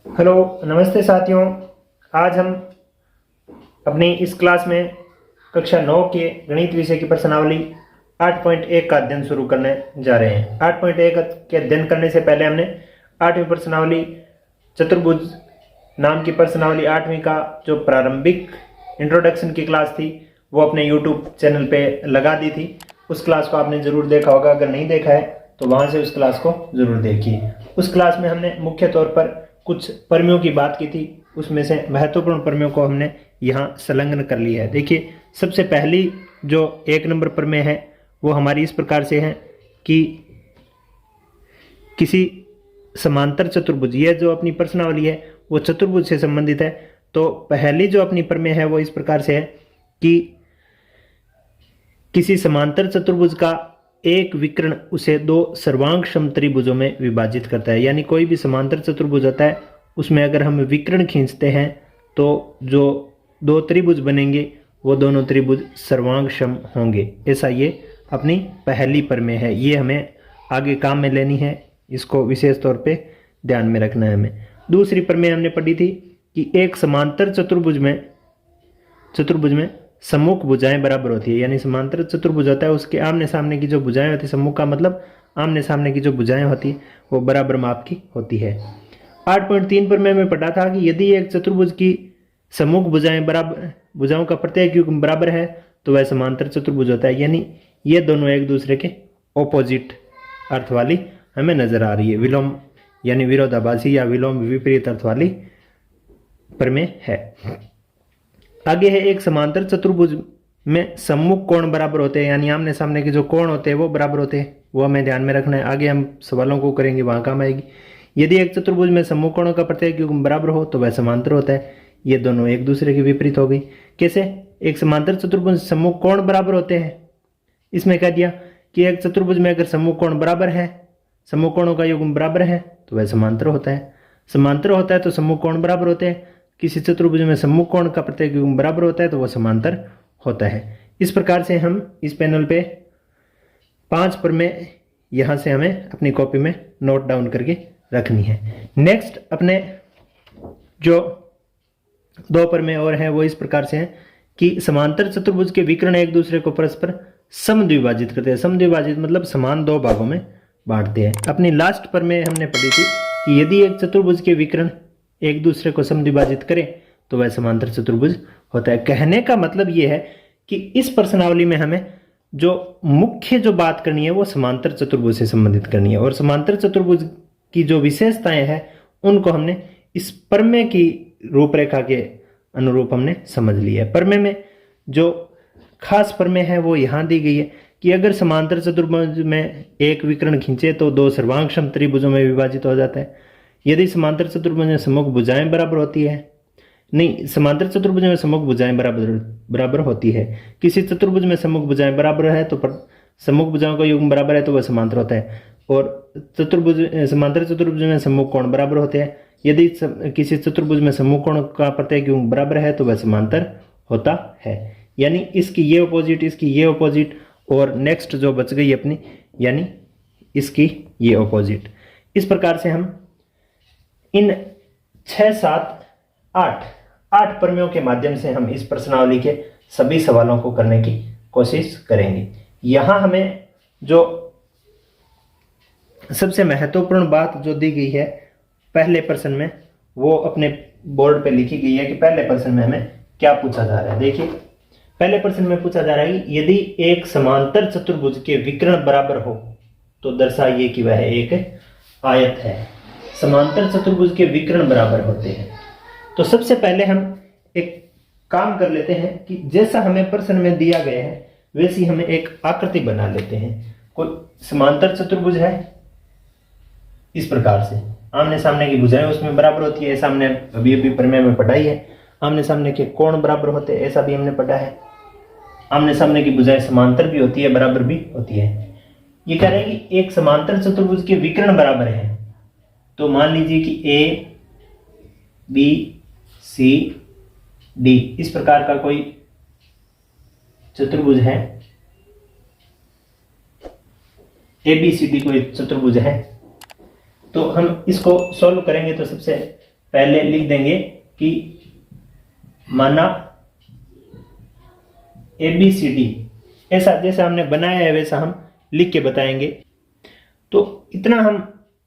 Hello, नमस्ते साथियों। आज हम अपनी इस क्लास में कक्षा 9 के गणित विषय की प्रश्नावली 8.1 का अध्ययन शुरू करने जा रहे हैं। 8.1 के अध्ययन करने से पहले हमने 8वीं प्रश्नावली चतुर्भुज नाम की प्रश्नावली 8वीं का जो प्रारंभिक इंट्रोडक्शन की क्लास थी वो अपने यूट्यूब चैनल पे लगा दी थी। उस क्लास को आपने ज़रूर देखा होगा। अगर नहीं देखा है तो वहाँ से उस क्लास को ज़रूर देखिए। उस क्लास में हमने मुख्य तौर पर कुछ प्रमेयों की बात की थी। उसमें से महत्वपूर्ण प्रमेयों को हमने यहाँ संलग्न कर लिया है। देखिए, सबसे पहली जो 1 नंबर प्रमेय है वो हमारी इस प्रकार से है कि किसी समांतर चतुर्भुज, यह जो अपनी प्रश्नावली है वो चतुर्भुज से संबंधित है। तो पहली जो अपनी प्रमेय है वो इस प्रकार से है कि किसी समांतर चतुर्भुज का एक विकर्ण उसे दो सर्वांग समत्रिभुजों में विभाजित करता है। यानी कोई भी समांतर चतुर्भुज होता है उसमें अगर हम विकर्ण खींचते हैं तो जो दो त्रिभुज बनेंगे वो दोनों त्रिभुज सर्वांग सम होंगे। ऐसा ये अपनी पहली प्रमेय है। ये हमें आगे काम में लेनी है, इसको विशेष तौर पे ध्यान में रखना है हमें। दूसरी प्रमेय हमने पढ़ी थी कि एक समांतर चतुर्भुज में सम्मुख भुजाएं बराबर होती है। यानी समांतर चतुर्भुज होता है उसके आमने सामने की जो भुजाएं होती है, सम्मुख का मतलब आमने सामने की जो भुजाएं होती है वो बराबर माप की होती है। 8.3 पर मैं पढ़ा था कि यदि एक चतुर्भुज की सम्मुख भुजाएं बराबर, भुजाओं का प्रत्येक युग्म बराबर है तो वह समांतर चतुर्भुज होता है। यानी ये दोनों एक दूसरे के ऑपोजिट अर्थ वाली हमें नजर आ रही है। विलोम यानी विरोधाभासी या विलोम विपरीत अर्थ वाली प्रमेय है। आगे है एक समांतर चतुर्भुज में सम्मुख कोण बराबर होते हैं। यानी आमने सामने के जो कोण होते हैं वो बराबर होते हैं, वो हमें ध्यान में रखना है। आगे हम सवालों को करेंगे, वहां काम आएगी। यदि एक चतुर्भुज में सम्मुख कोणों का प्रत्येक युग्म बराबर हो तो वह समांतर होता है। ये दोनों एक दूसरे के विपरीत हो गई। कैसे? एक समांतर चतुर्भुज सम्मुख कोण बराबर होते हैं। इसमें कह दिया कि एक चतुर्भुज में अगर सम्मुख कोण बराबर है, सम्मुख कोणों का युग्म बराबर है तो वह समांतर होता है। समांतर होता है तो सम्मुख कोण बराबर होते हैं। किसी चतुर्भुज में सम्मुख कोण का प्रत्येक युग्म बराबर होता है तो वह समांतर होता है। इस प्रकार से हम इस पैनल पे 5 प्रमेय यहां से हमें अपनी कॉपी में नोट डाउन करके रखनी है। नेक्स्ट अपने जो 2 प्रमेय और हैं वो इस प्रकार से हैं कि समांतर चतुर्भुज के विकर्ण एक दूसरे को परस्पर समद्विभाजित करते हैं। समद्विभाजित मतलब समान 2 भागों में बांटते हैं। अपनी लास्ट प्रमेय हमने पढ़ी थी कि यदि एक चतुर्भुज के विकर्ण एक दूसरे को समद्विभाजित करें तो वह समांतर चतुर्भुज होता है। कहने का मतलब यह है कि इस प्रश्नावली में हमें जो मुख्य जो बात करनी है वो समांतर चतुर्भुज से संबंधित करनी है, और समांतर चतुर्भुज की जो विशेषताएं हैं उनको हमने इस प्रमेय की रूपरेखा के अनुरूप हमने समझ लिया है। प्रमेय में जो खास प्रमेय है वो यहां दी गई है कि अगर समांतर चतुर्भुज में एक विकर्ण खींचे तो दो सर्वांग सम त्रिभुजों में विभाजित हो जाता है। यदि समांतर चतुर्भुज में सम्मुख भुजाएं बराबर होती है, नहीं, समांतर चतुर्भुज में सम्मुख भुजाएं बराबर होती है। किसी चतुर्भुज में सम्मुख भुजाएं बराबर है तो सम्मुख भुजाओं का युग्म बराबर है तो वह समांतर होता है। और समांतर चतुर्भुज में सम्मुख कोण बराबर होते हैं। यदि किसी चतुर्भुज में सम्मुख कोण का प्रत्येक युग्म बराबर है तो वह समांतर होता है। यानी इसकी ये ऑपोजिट, इसकी ये ऑपोजिट, और नेक्स्ट जो बच गई अपनी यानी इसकी ये ऑपोजिट। इस प्रकार से हम इन 6, 7, 8 प्रमेयों के माध्यम से हम इस प्रश्नावली के सभी सवालों को करने की कोशिश करेंगे। यहां हमें जो सबसे महत्वपूर्ण बात जो दी गई है पहले प्रश्न में वो अपने बोर्ड पे लिखी गई है कि पहले प्रश्न में हमें क्या पूछा जा रहा है। देखिए, पहले प्रश्न में पूछा जा रहा है कि यदि एक समांतर चतुर्भुज के विकर्ण बराबर हो तो दर्शाइए कि वह एक आयत है। समांतर चतुर्भुज के विकर्ण बराबर होते हैं। तो सबसे पहले हम एक काम कर लेते हैं कि जैसा हमें प्रश्न में दिया गया है वैसी हमें एक आकृति बना लेते हैं। कोई समांतर चतुर्भुज है इस प्रकार से, आमने सामने की भुजाएं उसमें बराबर होती है, ऐसा हमने अभी अभी प्रमेय में पढ़ाई है। आमने सामने के कोण बराबर होते हैं, ऐसा भी हमने पढ़ा है। आमने सामने की भुजाएं समांतर भी होती है, बराबर भी होती है। ये कह रहे हैं कि एक समांतर चतुर्भुज के विकर्ण बराबर है। तो मान लीजिए कि ए, बी, सी, डी इस प्रकार का कोई चतुर्भुज है। ABCD कोई चतुर्भुज है। तो हम इसको सॉल्व करेंगे तो सबसे पहले लिख देंगे कि माना ABCD, ऐसा जैसा हमने बनाया है वैसा हम लिख के बताएंगे। तो इतना हम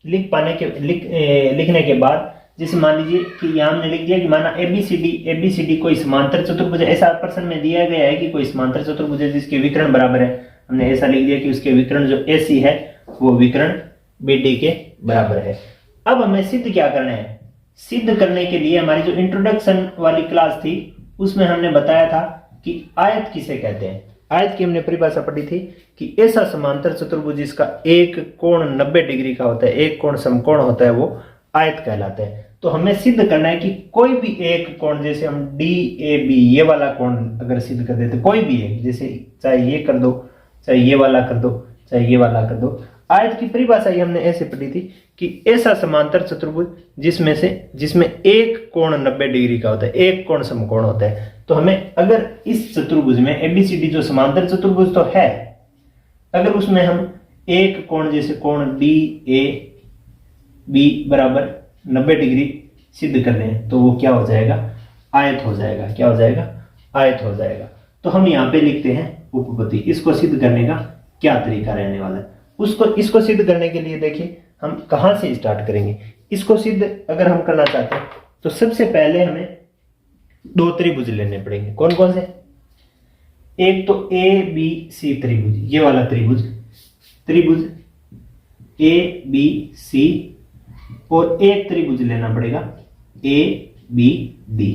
लिखने के बाद जैसे मान लीजिए कि यहाँ हमने लिख दिया कि माना ABCD कोई समांतर चतुर्भुज है। ऐसा प्रश्न में दिया गया है कि कोई समांतर चतुर्भुज है जिसके विकर्ण बराबर है। हमने ऐसा लिख दिया कि उसके विकर्ण जो AC है वो विकर्ण BD के बराबर है। अब हमें सिद्ध क्या करना है? सिद्ध करने के लिए हमारी जो इंट्रोडक्शन वाली क्लास थी उसमें हमने बताया था कि आयत किसे कहते हैं। आयत की हमने परिभाषा पढ़ी थी कि ऐसा समांतर चतुर्भुज जिसका एक कोण 90 डिग्री का होता है, एक कोण समकोण होता है, वो आयत कहलाता है। तो हमें सिद्ध करना है कि कोई भी एक कोण, जैसे हम DAB ये वाला कोण अगर सिद्ध कर देते, कोई भी एक, जैसे चाहे ये कर दो, चाहे ये वाला कर दो, चाहे ये वाला कर दो। आयत की परिभाषा ही हमने ऐसे पढ़ी थी कि ऐसा समांतर चतुर्भुज जिसमें एक कोण 90 डिग्री का होता है, एक कोण समकोण होता है। तो हमें अगर इस चतुर्भुज में ABCD जो समांतर चतुर्भुज तो है, अगर उसमें हम एक कोण जैसे कोण DAB बराबर 90 डिग्री सिद्ध कर लें तो वो क्या हो जाएगा? आयत हो जाएगा। क्या हो जाएगा? आयत हो जाएगा। तो हम यहाँ पे लिखते हैं उपपत्ति। इसको सिद्ध करने का क्या तरीका रहने वाला है? इसको सिद्ध करने के लिए देखिए हम कहां से स्टार्ट करेंगे। इसको सिद्ध अगर हम करना चाहते हैं तो सबसे पहले हमें दो त्रिभुज लेने पड़ेंगे। कौन कौन से? एक तो ABC त्रिभुज, ये वाला त्रिभुज ABC, और एक त्रिभुज लेना पड़ेगा ABD।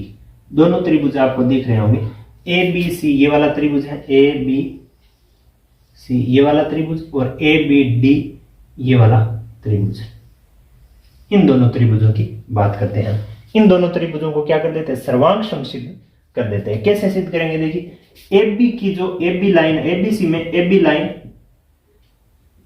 दोनों त्रिभुज आपको दिख रहे होंगे। ABC ये वाला त्रिभुज है, ABC ये वाला त्रिभुज, और ABD ये वाला त्रिभुज। इन दोनों त्रिभुजों की बात करते हैं। इन दोनों त्रिभुजों को क्या कर देते हैं? सर्वांग सिद्ध कर देते हैं। कैसे सिद्ध करेंगे? देखिए AB की जो AB लाइन, ABC में AB लाइन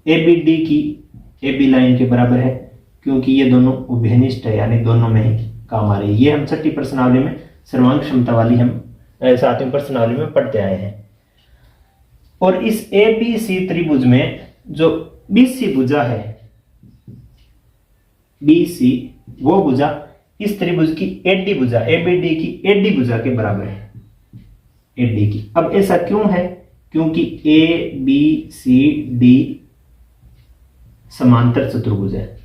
ABD की AB लाइन के बराबर है, क्योंकि ये दोनों उभयनिष्ठ है, यानी दोनों में ही काम आ रही है। ये हम छठी प्रश्नावली में सर्वांग क्षमता वाली हम 7वीं प्रश्नावली में पढ़ते आए हैं। और इस ABC त्रिभुज में जो BC भुजा है, BC वो भुजा इस त्रिभुज की AD भुजा, ABD की AD भुजा के बराबर है, AD की। अब ऐसा क्यों है? क्योंकि ABCD समांतर चतुर्भुज है,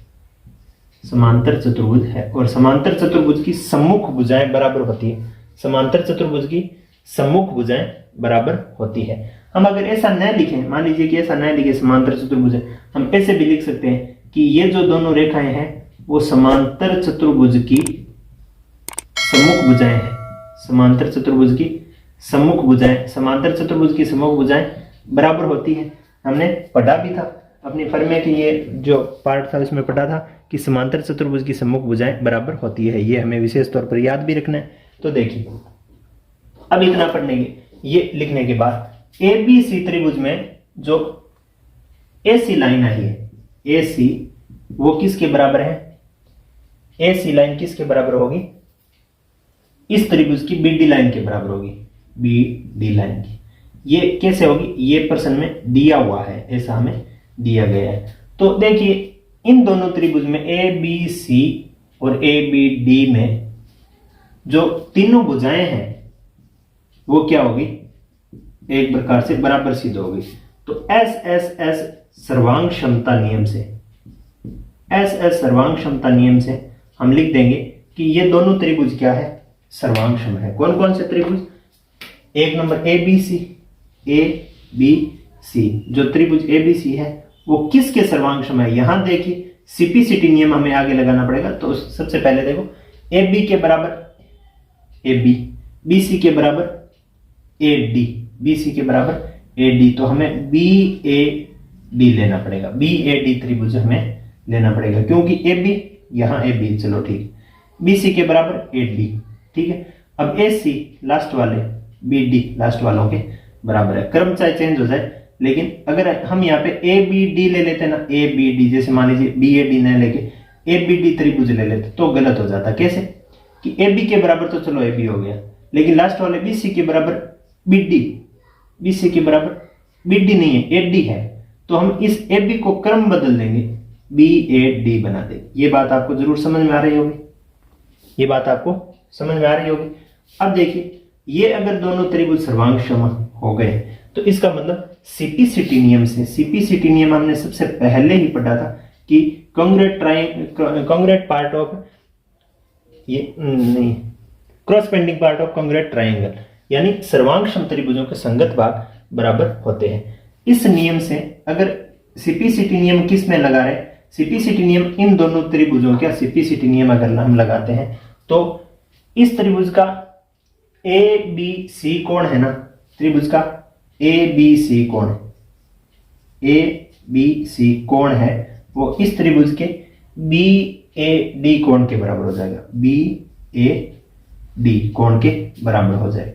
समांतर चतुर्भुज है, और समांतर चतुर्भुज की सम्मुख भुजाएं बराबर होती है। समांतर चतुर्भुज की सम्मुख भुजाएं बराबर होती है। हम अगर ऐसा न लिखें, मान लीजिए कि ऐसा न लिखे समांतर चतुर्भुज है, हम ऐसे भी लिख सकते हैं कि ये जो दोनों रेखाएं हैं वो समांतर चतुर्भुज की सम्मुख भुजाएं हैं। समांतर चतुर्भुज की सम्मुख भुजाएं, समांतर चतुर्भुज की सम्मुख भुजाएं बराबर होती है। हमने पढ़ा भी था अपनी फर्मे के ये जो पार्ट था उसमें पढ़ा था कि समांतर चतुर्भुज की सम्मुख भुजाएं बराबर होती है। ये हमें विशेष तौर पर याद भी रखना है। तो देखिए अब इतना पढ़ने के ये लिखने के बाद ABC त्रिभुज में जो AC लाइन आई है, AC वो किसके बराबर है? AC लाइन किसके बराबर होगी? इस त्रिभुज की BD लाइन के बराबर होगी, BD लाइन की। ये कैसे होगी? ये प्रश्न में दिया हुआ है, ऐसा हमें दिया गया है। तो देखिए इन दोनों त्रिभुज में ABC और ABD में जो तीनों भुजाएं हैं वो क्या होगी? एक प्रकार से बराबर सिद्ध होगी। तो SSS सर्वांग क्षमता नियम से, SS सर्वांग क्षमता नियम से हम लिख देंगे कि ये दोनों त्रिभुज क्या है? सर्वांगक्षम है। कौन कौन से त्रिभुज? एक नंबर ABC जो त्रिभुज ABC है वो किसके सर्वांगक्षम है? यहां देखिए CPCT नियम हमें आगे लगाना पड़ेगा। तो सबसे पहले देखो AB के बराबर AB, BC के बराबर AD, BC के बराबर AD। तो हमें BAD लेना पड़ेगा, BAD त्रिभुज हमें लेना पड़ेगा, क्योंकि AB यहां AB, चलो ठीक, BC के बराबर AD, ठीक है। अब AC लास्ट वाले BD लास्ट वालों के बराबर है। क्रम चाहे चेंज हो जाए, लेकिन अगर हम यहाँ पे ABD ले लेते ना, ABD, जैसे मान लीजिए BAD न लेके ABD त्रिभुज ले लेते तो गलत हो जाता। कैसे? कि AB के बराबर तो चलो AB हो गया, लेकिन लास्ट वाले BC के बराबर BD, BC के बराबर BD नहीं है, AD है। तो हम इस AB को क्रम बदल देंगे, BAD बना देंगे। ये बात आपको जरूर समझ में आ रही होगी। ये बात आपको समझ में आ रही होगी। अब देखिए, ये अगर दोनों त्रिभुज सर्वांगसम हो गए तो इसका मतलब सीपीसीटी नियम से, सीपीसीटी नियम हमने सबसे पहले ही पढ़ा था कि कॉन्ग्रुएंट पार्ट ऑफ ये नहीं corresponding part of congruent triangle, यानी सर्वांगसम त्रिभुजों के संगत भाग बराबर होते हैं। इस नियम से अगर सीपीसीटी नियम किस में लगा रहे, सीपीसीटी नियम इन दोनों त्रिभुजों का सीपीसीटी नियम अगर हम लगाते हैं तो इस त्रिभुज का ए बी सी कोण है ना, त्रिभुज का ए बी सी कोण, ए बी सी कोण है वो इस त्रिभुज के बी ए डी कोण के बराबर हो जाएगा, बी ए डी कोण के बराबर हो जाएगा।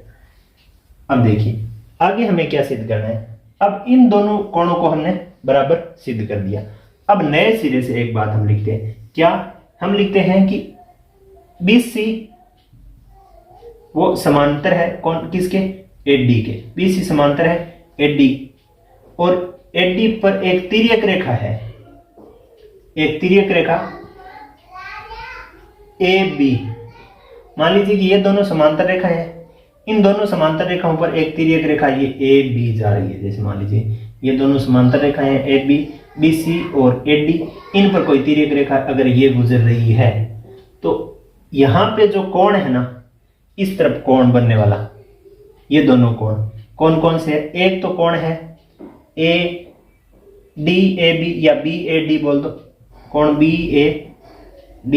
अब देखिए आगे हमें क्या सिद्ध करना है। अब इन दोनों कोणों को हमने बराबर सिद्ध कर दिया। अब नए सिरे से एक बात हम लिखते हैं, क्या हम लिखते हैं कि BC वो समांतर है कौन किसके, AD के, BC समांतर है AD और AD पर एक तिर्यक रेखा है, एक तिर्यक रेखा AB। मान लीजिए कि ये दोनों समांतर रेखा है, इन दोनों समांतर रेखाओं पर एक तिर्यक रेखा ये AB जा रही है। जैसे मान लीजिए ये दोनों समांतर रेखा हैं AB, BC और AD, इन पर कोई तिर्यक रेखा अगर ये गुजर रही है तो यहां पे जो कोण है ना, इस तरफ कोण बनने वाला, ये दोनों कोण कौन कौन से है, एक तो कोण है ADAB या BAD बोल दो, कोण BAD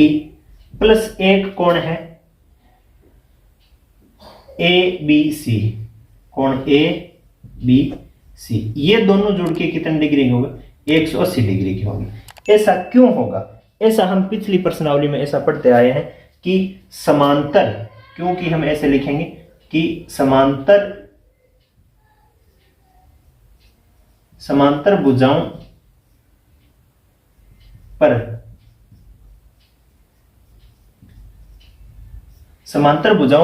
प्लस एक कोण है ABC, कोण ABC, ये दोनों जुड़ के कितने डिग्री के होंगे, 180 डिग्री के होंगे। ऐसा क्यों होगा, ऐसा हम पिछली प्रश्नावली में ऐसा पढ़ते आए हैं कि समांतर, क्योंकि हम ऐसे लिखेंगे कि समांतर भुजाओं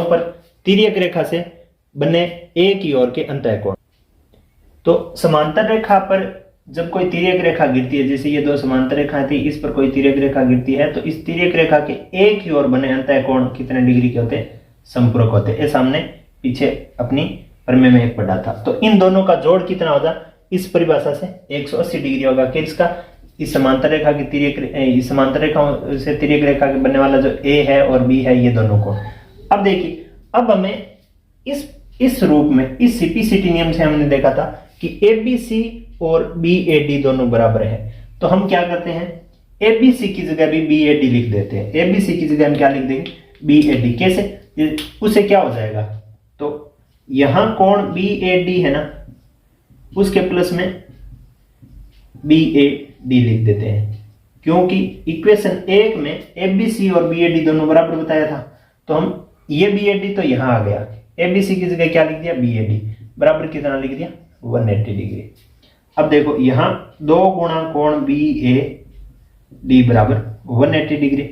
पर तिर्यक रेखा से बने एक ही ओर के अंतःकोण। तो समांतर रेखा पर जब कोई तिर्यक रेखा गिरती है, जैसे ये दो समांतर रेखाएं थी, इस पर कोई तिर्यक रेखा गिरती है तो इस तिर्यक रेखा के एक ही ओर बने अंतःकोण कितने डिग्री के होते हैं, संपूरक होते हैं। ऐसा हमने पीछे अपनी प्रमेय में एक पढ़ा था। तो इन दोनों का जोड़ कितना होगा, इस परिभाषा से 180 डिग्री होगा। किसका, इस समांतर रेखा की इस समांतर रेखा से तिर्यक रेखा के बनने वाला जो A है और B है, ये दोनों को। अब देखिए, अब हमें इस रूप में, इस सीपीसीटी नियम से हमने देखा था कि ABC और BAD दोनों बराबर है। तो हम क्या करते हैं, ABC की जगह भी BAD लिख देते हैं। ABC की जगह हम क्या लिख देंगे, BAD। कैसे, उसे क्या हो जाएगा, तो यहां कोण BAD है ना, उसके प्लस में BAD लिख देते हैं, क्योंकि इक्वेशन 1 में ABC और BAD दोनों बराबर बताया था। तो हम ये BAD तो यहां आ गया, ABC की जगह क्या लिख दिया, BAD बराबर कितना लिख दिया, 180 डिग्री। अब देखो यहां 2 गुणा कोण BAD बराबर 180 डिग्री।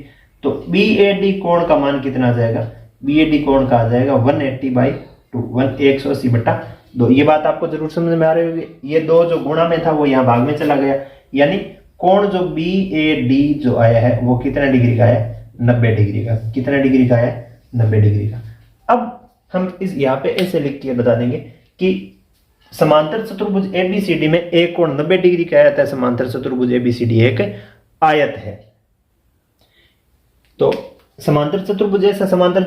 तो BAD कोण का मान कितना आ जाएगा, BAD कोण का आ जाएगा 180/2, 180/2। ये बात आपको जरूर समझ में आ रही होगी। ये 2 जो गुणा में था वो यहाँ भाग में चला गया, यानी कोण जो BAD जो आया है वो कितना डिग्री का है, 90 डिग्री का। कितना डिग्री का है, 90 डिग्री का। अब हम इस यहाँ पे ऐसे लिख के बता देंगे कि समांतर चतुर्भुज ABCD में एक कोण 90 डिग्री का आयत है, समांतर चतुर्भुज ABCD एक आयत है। तो समांतर चतुर्भुज, ऐसा समांतर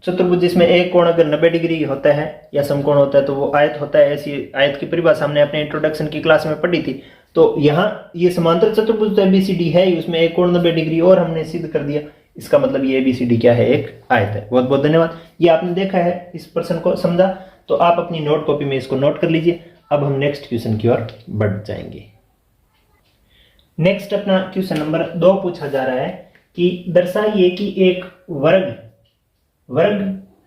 चतुर्भुज जिसमें एक कोण अगर 90 डिग्री होता है या समकोण होता है तो वो आयत होता है। ऐसी आयत की परिभाषा हमने अपने इंट्रोडक्शन की क्लास में पढ़ी थी। तो यहाँ ये समांतर चतुर्भुज तो ABCD है ही, उसमें एक कोण 90 डिग्री और हमने सिद्ध कर दिया। इसका मतलब ये ABCD क्या है, एक आयत है। बहुत बहुत धन्यवाद। ये आपने देखा है, इस प्रश्न को समझा, तो आप अपनी नोट कॉपी में इसको नोट कर लीजिए। अब हम नेक्स्ट क्वेश्चन की ओर बढ़ जाएंगे। नेक्स्ट अपना क्वेश्चन नंबर 2 पूछा जा रहा है कि दर्शाइए कि एक वर्ग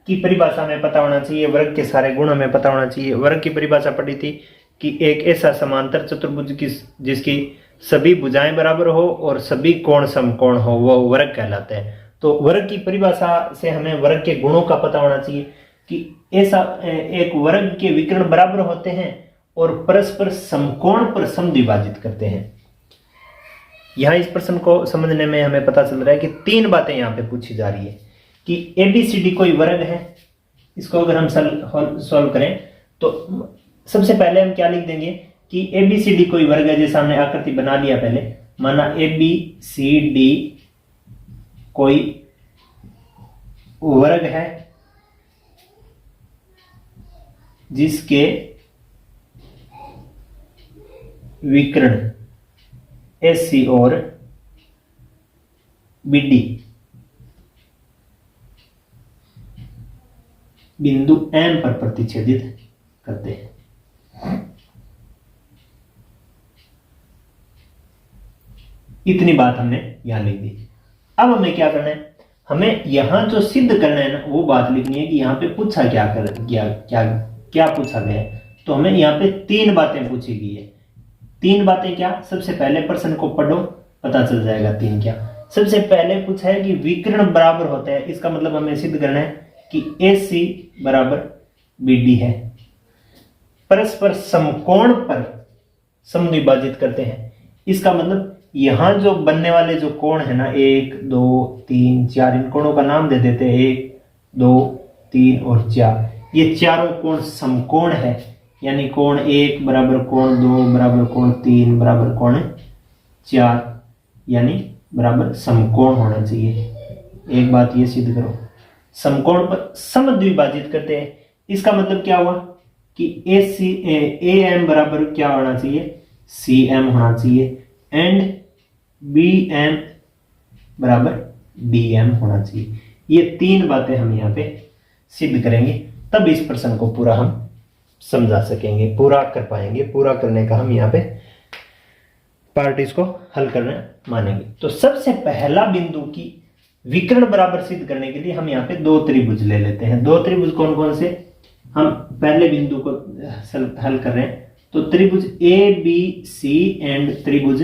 की परिभाषा में पता होना चाहिए, वर्ग के सारे गुणों में पता होना चाहिए। वर्ग की परिभाषा पढ़ी थी कि एक ऐसा समांतर चतुर्भुज जिसकी सभी भुजाएं बराबर हो और सभी कोण समकोण हो, वो वर्ग कहलाते हैं। तो वर्ग की परिभाषा से हमें वर्ग के गुणों का पता होना चाहिए कि ऐसा एक वर्ग के विकर्ण बराबर होते हैं और परस्पर समकोण पर समद्विभाजित करते हैं। यहां इस प्रश्न को समझने में हमें पता चल रहा है कि 3 बातें यहां पे पूछी जा रही है कि ABCD कोई वर्ग है, इसको अगर हम सॉल्व करें तो सबसे पहले हम क्या लिख देंगे कि ABCD कोई वर्ग है। जैसे हमने आकृति बना लिया पहले, माना ABCD कोई वर्ग है जिसके विकर्ण AC और BD बिंदु M पर प्रतिच्छेदित करते हैं। इतनी बात हमने यहां लिख दी। अब हमें क्या करना है, हमें यहां जो सिद्ध करना है ना वो बात लिखनी है कि यहां पे पूछा क्या क्या पूछा गया है। तो हमें यहां पे 3 बातें पूछी गई है। 3 बातें क्या, सबसे पहले प्रश्न को पढ़ो पता चल जाएगा 3 क्या। सबसे पहले पूछा है कि विकर्ण बराबर होता है, इसका मतलब हमें सिद्ध करना है कि AC बराबर BD है। परस्पर समकोण पर समद्विभाजित करते हैं, इसका मतलब यहां जो बनने वाले जो कोण है ना 1 2 3 4, इन कोणों का नाम दे देते हैं 1 2 3 और 4। ये चारों कोण समकोण है, यानी कोण 1 बराबर कोण 2 बराबर कोण 3 बराबर कोण 4, यानी बराबर समकोण होना चाहिए। एक बात ये सिद्ध करो, समकोण पर समद्विभाजित करते हैं, इसका मतलब क्या हुआ कि AM बराबर क्या होना चाहिए, CM होना चाहिए, एंड BM बराबर DM होना चाहिए। ये 3 बातें हम यहाँ पे सिद्ध करेंगे, तब इस प्रश्न को पूरा हम समझा सकेंगे, पूरा कर पाएंगे। पूरा करने का हम यहाँ पे पार्ट इसको हल करना मानेंगे। तो सबसे पहला बिंदु की विकर्ण बराबर सिद्ध करने के लिए हम यहाँ पे 2 त्रिभुज ले लेते हैं। 2 त्रिभुज कौन कौन से, हम पहले बिंदु को हल कर रहे हैं। तो त्रिभुज ABC एंड त्रिभुज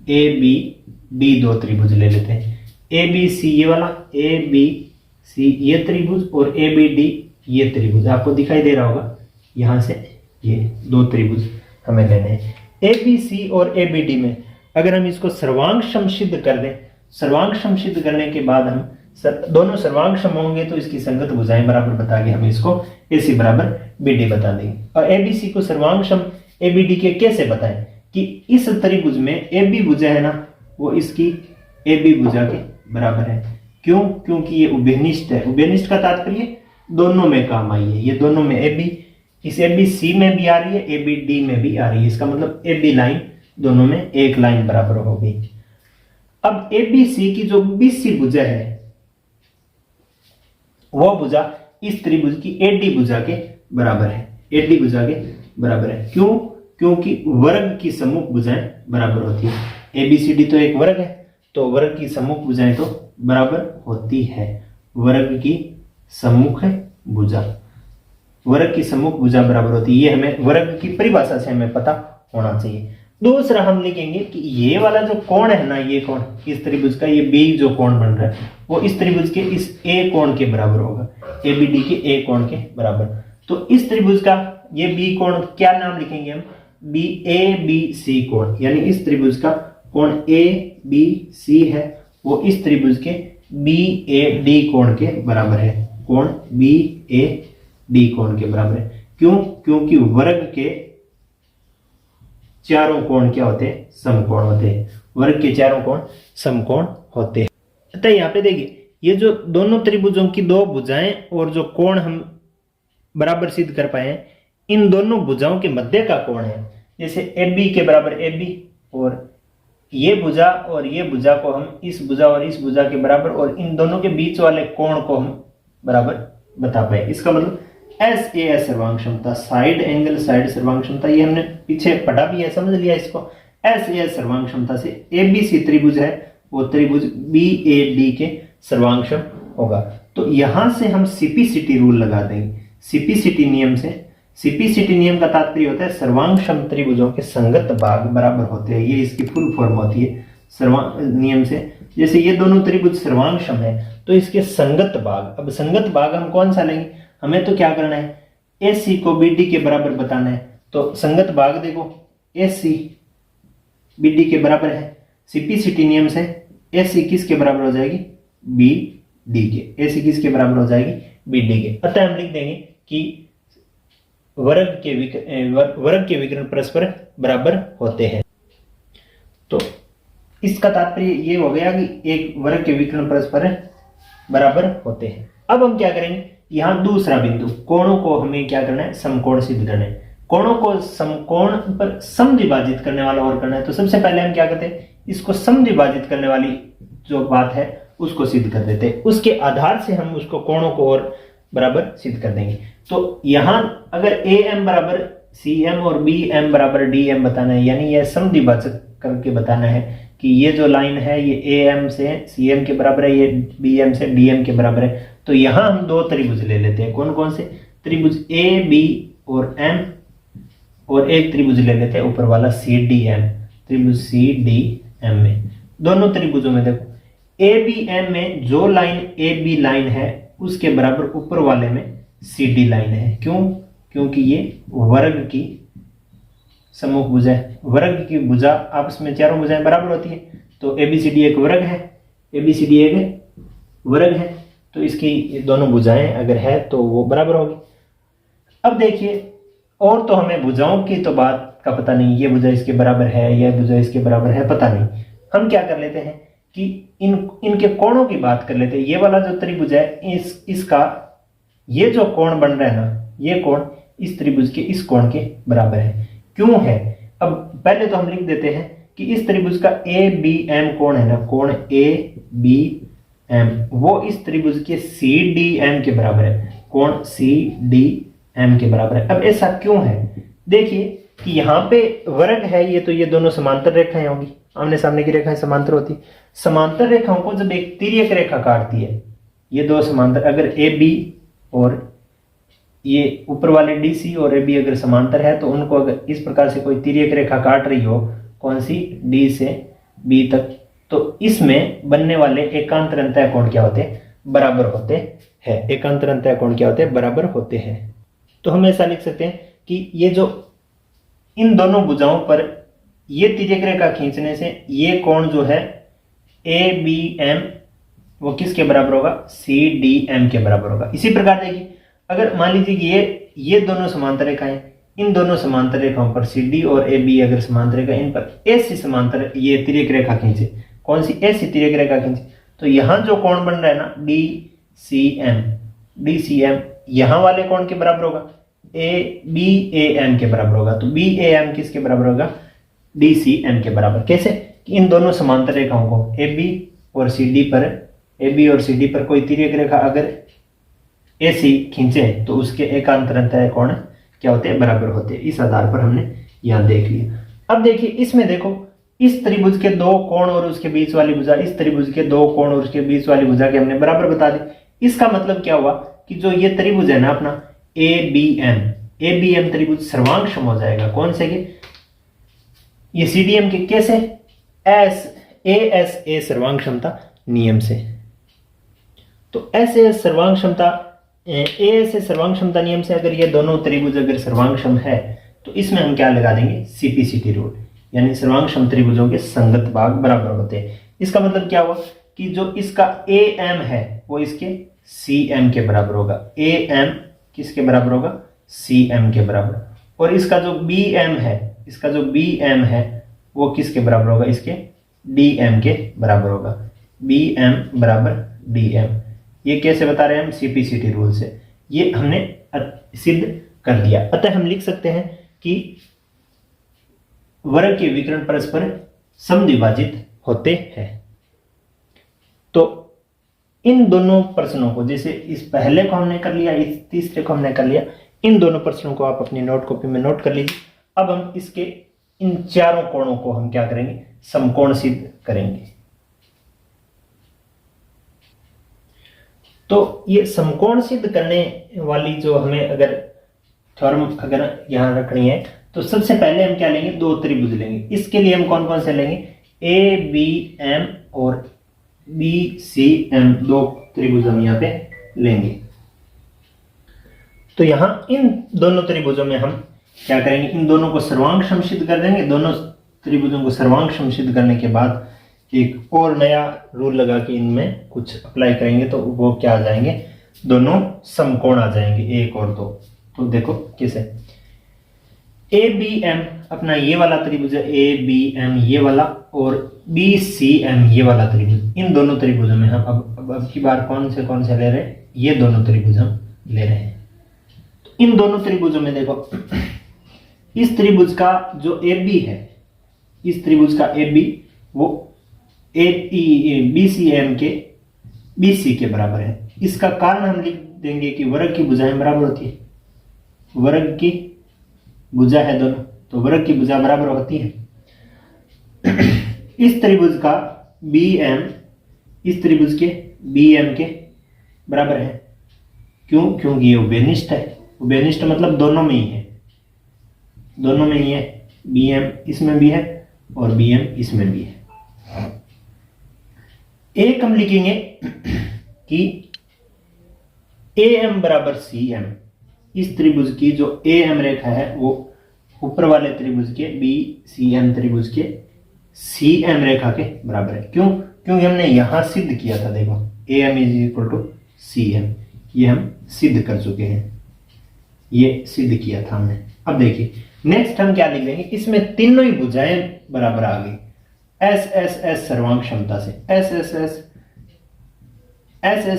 ABD 2 त्रिभुज ले लेते हैं। ABC ये वाला, ABC ये त्रिभुज और ABD ये त्रिभुज आपको दिखाई दे रहा होगा। यहां से ये 2 त्रिभुज हमें लेने हैं। ABC और ABD में अगर हम इसको सर्वांग सम सिद्ध कर दें, सर्वांग सम सिद्ध करने के बाद हम दोनों सर्वांग सम होंगे तो इसकी संगत भुजाएं बराबर बता के हम इसको AC बराबर BD बता देंगे। और ABC को सर्वांग सम ABD के कैसे बताएं कि इस त्रिभुज में AB भुजा है ना वो इसकी AB भुजा के बराबर है। क्यों, क्योंकि ये उभयनिष्ठ है। उभयनिष्ठ का तात्पर्य दोनों में काम आई है। ये दोनों में AB, इस ABC में भी आ रही है, ABD में भी आ रही है। इसका मतलब AB लाइन दोनों में एक लाइन बराबर हो गई। अब ABC की जो BC भुजा है वो भुजा इस त्रिभुज की AD भुजा के बराबर है। AD भुजा के बराबर है। क्यों, क्योंकि वर्ग की सम्मुख भुजाएं बराबर होती है। ABCD तो एक वर्ग है, तो वर्ग की सम्मुख भुजाएं तो बराबर होती है। वर्ग की सम्मुख भुजा, वर्ग की सम्मुख भुजा बराबर होती है। ये हमें वर्ग की परिभाषा से हमें पता होना चाहिए। दूसरा हम लिखेंगे कि ये वाला जो कोण है ना, ये कोण इस त्रिभुज का, ये B जो कोण बन रहा है वो इस त्रिभुज के इस A कोण के बराबर होगा, ABD के A कोण के बराबर। तो इस त्रिभुज का ये B कोण क्या नाम लिखेंगे हम, ABC कोण, यानी इस त्रिभुज का कोण ABC है वो इस त्रिभुज के BAD कोण के बराबर है। कोण BAD कोण के बराबर है। क्यों, क्योंकि वर्ग के चारों कोण क्या होते हैं, समकोण होते हैं। वर्ग के चारों कोण समकोण होते हैं। अतः यहाँ पे देखिए ये जो दोनों त्रिभुजों की 2 भुजाएं और जो कोण हम बराबर सिद्ध कर पाए हैं, इन दोनों भुजाओं के मध्य का कोण है। जैसे AB के बराबर AB, और ये भुजा और ये भुजा को हम इस भुजा और इस भुजा के बराबर, और इन दोनों के बीच वाले कोण को हम बराबर बता पाए। इसका मतलब SAS सर्वांग क्षमता, साइड एंगल साइड सर्वांग क्षमता, ये हमने पीछे पढ़ा भी है, समझ लिया इसको। SAS सर्वांग क्षमता से ABC त्रिभुज है वो त्रिभुज BAD के सर्वांगक्षम होगा। तो यहां से हम CPCT रूल लगा देंगे। CPCT नियम से, CPCT नियम का तात्पर्य होता है सर्वांगक्षम त्रिभुजों के संगत भाग बराबर होते हैं। ये इसकी फुल फॉर्म होती है सर्वांग नियम से। जैसे ये दोनों त्रिभुज सर्वांगक्षम है तो इसके संगत भाग, अब संगत भाग हम कौन सा लेंगे, हमें तो क्या करना है, AC को BD के बराबर बताना है। तो संगत भाग देखो AC BD के बराबर है। CPCT नियम से AC किसके बराबर हो जाएगी, डी के। AC किसके बराबर हो जाएगी, BD के। अतः हम लिख देंगे कि वर्ग के विकर्ण परस्पर बराबर होते हैं। तो इसका तात्पर्य ये हो गया कि एक वर्ग के विकर्ण परस्पर बराबर होते हैं। अब हम क्या करेंगे, यहां दूसरा बिंदु, कोणों को हमें क्या करना है, समकोण सिद्ध करना है। कोणों को समकोण पर समद्विभाजित करने वाला और करना है। तो सबसे पहले हम क्या करते हैं, इसको समद्विभाजित करने वाली जो बात है उसको सिद्ध कर देते हैं। उसके आधार से हम उसको कोणों को और बराबर सिद्ध कर देंगे। तो यहां अगर AM बराबर CM और BM बराबर DM बताना है, यानी यह समद्विभाजक करके बताना है कि ये जो लाइन है ये AM से CM के बराबर है, ये BM से DM के बराबर है। तो यहां हम दो त्रिभुज ले लेते हैं। कौन कौन से त्रिभुज, AB और M, और एक त्रिभुज ले लेते हैं ऊपर वाला CDM, त्रिभुज CDM में। दोनों त्रिभुजों में देखो ABM में जो लाइन AB लाइन है उसके बराबर ऊपर वाले में CD लाइन है। क्यों, क्योंकि ये वर्ग की सम्मुख भुजा है। वर्ग की भुजा आपस में चारों भुजाएं बराबर होती है। तो ABCD एक वर्ग है, ABCD एक वर्ग है, तो इसकी दोनों भुजाएं अगर है तो वो बराबर होगी। अब देखिए, और तो हमें भुजाओं की तो बात का पता नहीं, ये भुजा इसके बराबर है, यह भुजा इसके बराबर है, पता नहीं। हम क्या कर लेते हैं कि इनके कोणों की बात कर लेते हैं। ये वाला जो त्रिभुज है इसका ये जो कोण बन रहा है ना, ये कोण इस त्रिभुज के इस कोण के बराबर है। क्यों है, अब पहले तो हम लिख देते हैं कि इस त्रिभुज का ABM कोण है ना, कोण ABM वो इस त्रिभुज के CDM के बराबर है, कोण CDM के बराबर है। अब ऐसा क्यों है, देखिए कि यहाँ पे वर्ग है ये, तो ये दोनों समांतर रेखाएं होंगी, आमने सामने की रेखाएं समांतर होती। समांतर रेखाओं को जब एक तिर्यक रेखा काटती है, ये दो समांतर, अगर AB और ये ऊपर वाले DC और AB अगर समांतर है तो उनको अगर इस प्रकार से कोई तिर्यक रेखा काट रही हो, कौन सी, D से B तक, तो इसमें बनने वाले एकांतर अंतः कोण क्या होते हैं, बराबर होते हैं। एकांतर अंतः कोण क्या होते हैं, बराबर होते हैं। तो हम ऐसा लिख सकते हैं कि ये जो इन दोनों भुजाओं पर ये तिर्यक रेखा खींचने से ये कोण जो है ABM वो किसके बराबर होगा, CDM के बराबर होगा। इसी प्रकार देखिए, अगर मान लीजिए कि ये दोनों समांतर रेखाएं, इन दोनों समांतर रेखाओं पर CD और AB अगर समांतर रेखा, इन पर ऐसी समांतर ये तिर्यक रेखा खींचे, कौन सी, ऐसी तिर्यक रेखा खींचे, तो यहां जो कोण बन रहा है ना DCM यहां वाले कोण के बराबर होगा, BAM के बराबर होगा। तो BAM किसके बराबर होगा, DCM के बराबर। कैसे, कि इन दोनों समांतर रेखाओं को AB और CD पर कोई तिर्यक रेखा अगर ऐसी खींचे तो उसके एकांतर अंतः कोण क्या होते हैं, बराबर होते हैं। इस आधार पर हमने यहां देख लिया। अब देखिए इसमें देखो, इस त्रिभुज के दो कोण और उसके बीच वाली भुजा, इस त्रिभुज के दो कोण और उसके बीच वाली भुजा के हमने बराबर बता दी। इसका मतलब क्या हुआ कि जो ये त्रिभुज है ना अपना ABM त्रिभुज सर्वांगसम हो जाएगा। कौन से के, ये CDM के, कैसे, ASA सर्वांगक्षमता नियम से। तो ऐसे सर्वांगक्षमता ASA सर्वांगक्षमता नियम से अगर ये दोनों त्रिभुज अगर सर्वांगसम है तो इसमें हम क्या लगा देंगे, CPCT रूल, यानी सर्वांगसम त्रिभुजों के संगत भाग बराबर होते हैं। इसका मतलब क्या हुआ कि जो इसका AM है वो इसके CM के बराबर होगा, AM किसके बराबर होगा, CM के बराबर, और इसका जो BM है वो किसके बराबर होगा, इसके DM के बराबर होगा। BM बराबर DM, ये कैसे बता रहे हैं हम, CPCT रूल से। ये हमने सिद्ध कर दिया। अतः हम लिख सकते हैं कि वर्ग के विकर्ण परस्पर समद्विभाजित होते हैं। तो इन दोनों प्रश्नों को, जैसे इस पहले को हमने कर लिया, इस तीसरे को हमने कर लिया, इन दोनों प्रश्नों को आप अपनी नोट कॉपी में नोट कर लीजिए। अब हम इसके इन चारों कोणों को हम क्या करेंगे, समकोण सिद्ध करेंगे। तो ये समकोण सिद्ध करने वाली जो हमें अगर थ्योरम अगर यहां रखनी है तो सबसे पहले हम क्या लेंगे, दो त्रिभुज लेंगे। इसके लिए हम कौन कौन से लेंगे, ABM और BCM, दो त्रिभुज हम यहाँ पे लेंगे। तो यहां इन दोनों त्रिभुजों में हम क्या करेंगे, इन दोनों को सर्वांग सिद्ध कर देंगे। दोनों त्रिभुजों को सर्वांग सिद्ध करने के बाद एक और नया रूल लगा के इनमें कुछ अप्लाई करेंगे तो वो क्या आ जाएंगे, दोनों समकोण आ जाएंगे, एक और दो। तो देखो कैसे, ए बी एम अपना ये वाला त्रिभुज है, ए बी एम ये वाला, और बी सी एम ये वाला त्रिभुज। इन दोनों त्रिभुजों में हम अब की बार कौन से ले रहे हैं, ये दोनों त्रिभुज हम ले रहे हैं। तो इन दोनों त्रिभुजों में देखो, इस त्रिभुज का जो ए बी है, इस त्रिभुज का ए बी वो बी सी एम के बी सी के बराबर है। इसका कारण हम लिख देंगे कि वर्ग की भुजाएं बराबर होती है, वर्ग की भुजा है दोनों, तो वर्ग की भुजा बराबर होती है। इस त्रिभुज का बी एम इस त्रिभुज के बी एम के बराबर है। क्यों? क्योंकि ये उभयनिष्ठ है। उभयनिष्ठ मतलब दोनों में ही है, दोनों में ही है। बी एम इसमें भी है और बी एम इसमें भी है। एक हम लिखेंगे कि ए एम बराबर सी एम। इस त्रिभुज की जो ए एम रेखा है वो ऊपर वाले त्रिभुज के बी सी एम त्रिभुज के सी एम रेखा के बराबर है। क्यों? क्योंकि हमने यहां सिद्ध किया था, देखो A M is equal to C M, ये हम सिद्ध कर चुके हैं, ये सिद्ध किया था हमने। अब देखिए नेक्स्ट हम क्या लिख देंगे, इसमें तीनों ही भुजाएं बराबर आ गई। एस एस एस सर्वांग क्षमता से, एस एस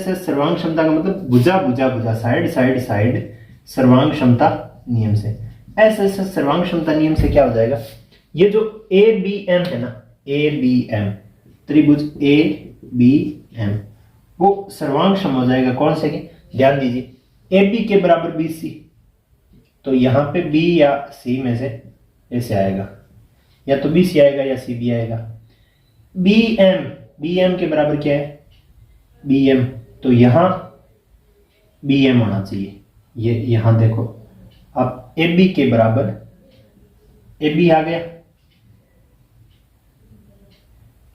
एस सर्वांग क्षमता का मतलब भुजा भुजा भुजा, साइड साइड साइड, सर्वांग क्षमता नियम से। एस एस एस सर्वांग क्षमता नियम से क्या हो जाएगा, ये जो ए बी एम है ना, ए बी एम त्रिभुज ए बी एम वो सर्वांग हो जाएगा कौन से के, ध्यान दीजिए ए बी के बराबर बी सी। तो यहां पे बी या सी में से ऐसे आएगा, या तो बी सी आएगा या सी बी आएगा। बी एम के बराबर क्या है, बी एम, तो यहां बी एम होना चाहिए। ये यहां देखो, अब ए बी के बराबर ए बी आ गया,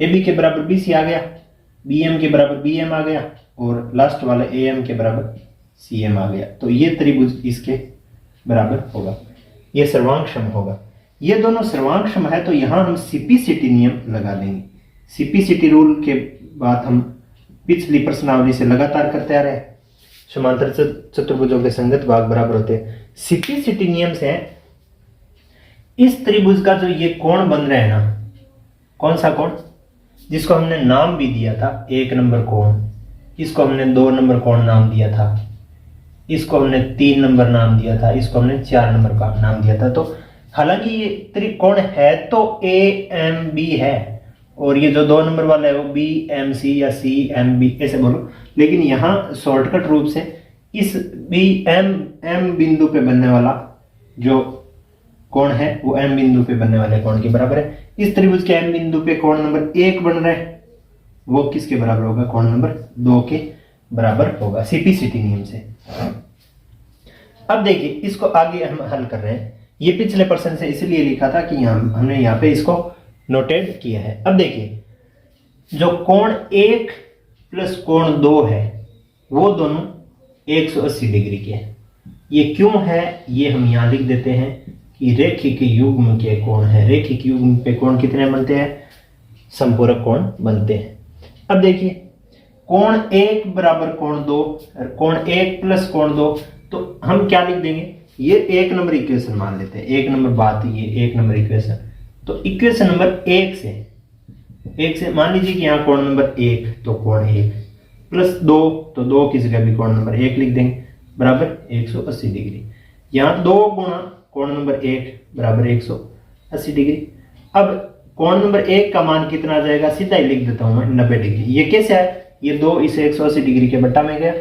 ए बी के बराबर बी सी आ गया, बी एम के बराबर बी एम आ गया, और लास्ट वाला ए एम के बराबर सी एम आ गया। तो ये त्रिभुज इसके बराबर होगा, ये सर्वांगक्षम होगा। ये दोनों सर्वांगक्षम है, तो यहां हम सीपीसीटी नियम लगा देंगे। सीपीसीटी रूल के बाद हम पिछली प्रश्नावली से लगातार करते आ रहे हैं, समांतर चतुर्भुजों के संगत भाग बराबर होते हैं। सीपीसीटी नियम से इस त्रिभुज का जो ये कोण बन रहा है ना, कौन सा कोण, जिसको हमने नाम भी दिया था 1 नंबर कोण, इसको हमने 2 नंबर कोण नाम दिया था, इसको हमने 3 नंबर नाम दिया था, इसको हमने 4 नंबर का नाम दिया था। तो हालांकि ये त्रिकोण है तो ए एम बी है, और ये जो 2 नंबर वाला है वो बी एम सी या सी एम बी ऐसे बोलो, लेकिन यहाँ शॉर्टकट रूप से इस बी एम बिंदु पे बनने वाला जो कोण है वो एम बिंदु पे बनने वाले कोण के बराबर है। इस त्रिभुज के एम बिंदु पे कोण नंबर 1 बन रहा है, वो किसके बराबर होगा, कोण नंबर 2 के बराबर होगा सीपीसीटी नियम से। अब देखिए इसको आगे हम हल कर रहे हैं, ये पिछले प्रश्न से इसलिए लिखा था कि हमने यहाँ पे इसको नोटेड किया है। अब देखिए जो कोण 1 प्लस कोण 2 है वो दोनों 180 डिग्री के हैं। ये क्यों है ये हम यहां लिख देते हैं कि रेखिक युग्म के कोण है। रेखिक युग्म पे कोण कितने बनते हैं, संपूरक कोण बनते हैं। अब देखिए कोण 1 बराबर कोण 2 और कोण 1 प्लस कोण 2, तो हम क्या लिख देंगे, ये 1 नंबर इक्वेशन मान लेते हैं। 1 नंबर बात, ये 1 नंबर इक्वेशन, तो इक्वेशन नंबर 1 से मान लीजिए कि यहाँ कोण नंबर 1 तो कोण 1 प्लस 2, तो 2 की जगह भी कोण नंबर 1 लिख देंगे बराबर 180 डिग्री। यहाँ 2 गुणा कोण नंबर 1 बराबर 180 डिग्री। अब कोण नंबर 1 का मान कितना आ जाएगा, सीधा ही लिख देता हूं मैं 90 डिग्री। ये कैसे आया, ये 2 इस 180 डिग्री के बट्टा में गया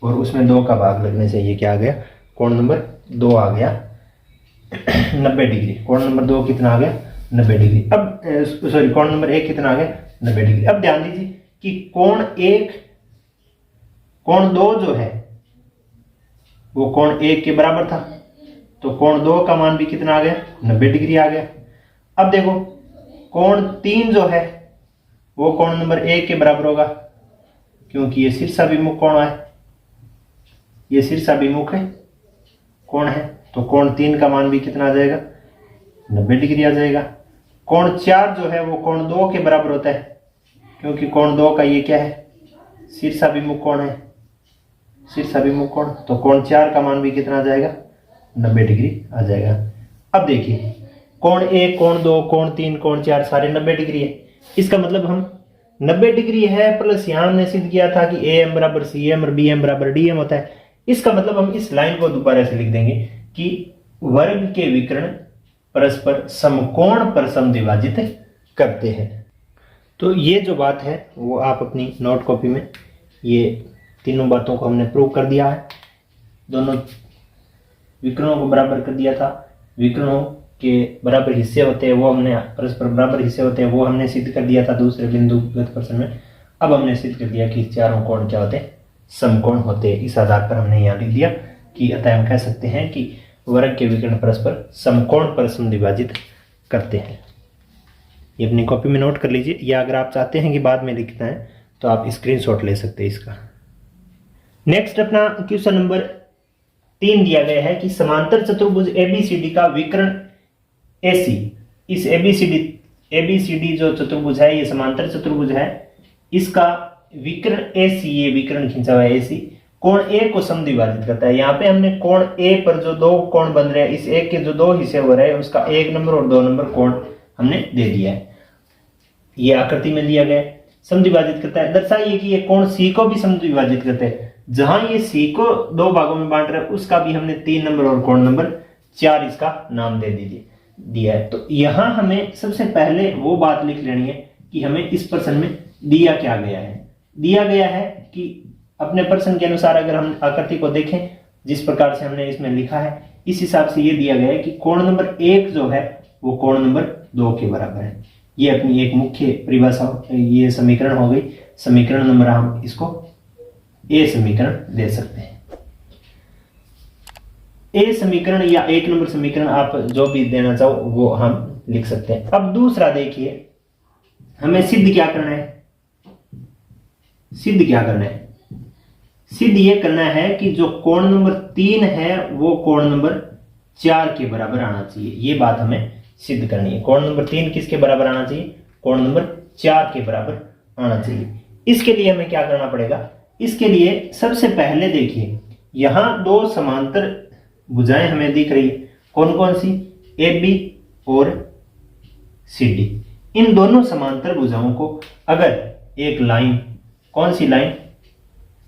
और उसमें 2 का भाग लगने से ये क्या आ गया, कोण नंबर 2 आ गया 90 डिग्री। कोण नंबर 2 कितना आ गया, 90 डिग्री। अब सॉरी कोण नंबर 1 कितना आ गया, 90 डिग्री। अब ध्यान दीजिए कि कोण 2 जो है वो कोण 1 के बराबर था, तो कोण 2 का मान भी कितना आ गया, 90 डिग्री आ गया। अब देखो कोण 3 जो है वो कोण नंबर 1 के बराबर होगा, क्योंकि ये शीर्षाभिमुख कोण है, ये शीर्षाभिमुख है कोण है, तो कोण 3 का मान भी कितना आ जाएगा, 90 डिग्री आ जाएगा। कोण 4 जो है वो कोण 2 के बराबर होता है, क्योंकि कोण 2 का ये क्या है, शीर्षाभिमुख कोण है, शीर्षाभिमुख कोण। तो कोण 4 का मान भी कितना आ जाएगा, 90 डिग्री आ जाएगा। अब देखिए कोण 1, कोण 2, कोण 3, कोण 4 सारे 90 डिग्री है। इसका मतलब हम 90 डिग्री है प्लस यहाँ हमने सिद्ध किया था कि AM बराबर CM और BM बराबर DM होता है। इसका मतलब हम इस लाइन को दोबारा से लिख देंगे कि वर्ग के विकर्ण परस्पर समकोण पर समद्विभाजित करते हैं। तो ये जो बात है वो आप अपनी नोट कॉपी में, ये तीनों बातों को हमने प्रूव कर दिया है। दोनों विकर्णों को बराबर कर दिया था, विकर्णों के बराबर हिस्से होते हैं वो हमने, परस्पर बराबर हिस्से होते हैं वो हमने सिद्ध कर दिया था दूसरे बिंदुगत प्रश्न में। अब हमने सिद्ध कर दिया कि चारों कोण क्या होते हैं, समकोण होते हैं। इस आधार पर हमने यहाँ लिख दिया कि अतः हम कह सकते हैं कि वर्ग के विकर्ण परस्पर समकोण पर समद्विभाजित करते हैं। ये अपनी कॉपी में नोट कर लीजिए, या अगर आप चाहते हैं कि बाद में लिखना है तो आप स्क्रीनशॉट ले सकते हैं इसका। नेक्स्ट अपना क्वेश्चन नंबर 3 दिया गया है कि समांतर चतुर्भुज ABCD का विकर्ण AC, इस ABCD जो चतुर्भुज है ये समांतर चतुर्भुज है, इसका विकर्ण AC, ये विकर्ण खींचा हुआ है AC, कोण A को समद्विभाजित करता है। यहाँ पे हमने कोण A पर जो 2 कोण बन रहे हैं, इस A के जो 2 हिस्से हो रहे हैं उसका 1 नंबर और 2 नंबर कोण हमने दे दिया है। ये आकृति में दिया गया है, समद्विभाजित करता है। दर्शाइए कि ये कोण C को भी समद्विभाजित करते हैं। जहां ये C को 2 भागों में बांट रहे हैं उसका भी हमने 3 नंबर और कोण नंबर 4 इसका नाम दे दिया है। तो यहां हमें सबसे पहले वो बात लिख लेनी है कि हमें इस प्रश्न में दिया क्या गया है। दिया गया है कि अपने प्रश्न के अनुसार अगर हम आकृति को देखें जिस प्रकार से हमने इसमें लिखा है, इस हिसाब से ये दिया गया है कि कोण नंबर 1 जो है वो कोण नंबर 2 के बराबर है। ये अपनी एक मुख्य परिभाषा, ये समीकरण हो गई। समीकरण नंबर हम इसको A समीकरण दे सकते हैं। A समीकरण या 1 नंबर समीकरण आप जो भी देना चाहो वो हम लिख सकते हैं। अब दूसरा देखिए, हमें सिद्ध क्या करना है, सिद्ध क्या करना है, सिद्ध ये करना है कि जो कोण नंबर 3 है वो कोण नंबर 4 के बराबर आना चाहिए। ये बात हमें सिद्ध करनी है। कोण नंबर 3 किसके बराबर आना चाहिए, कोण नंबर 4 के बराबर आना चाहिए। इसके लिए हमें क्या करना पड़ेगा, इसके लिए सबसे पहले देखिए यहां 2 समांतर भुजाएं हमें दिख रही है, कौन कौन सी, AB और CD। इन दोनों समांतर भुजाओं को अगर एक लाइन, कौन सी लाइन,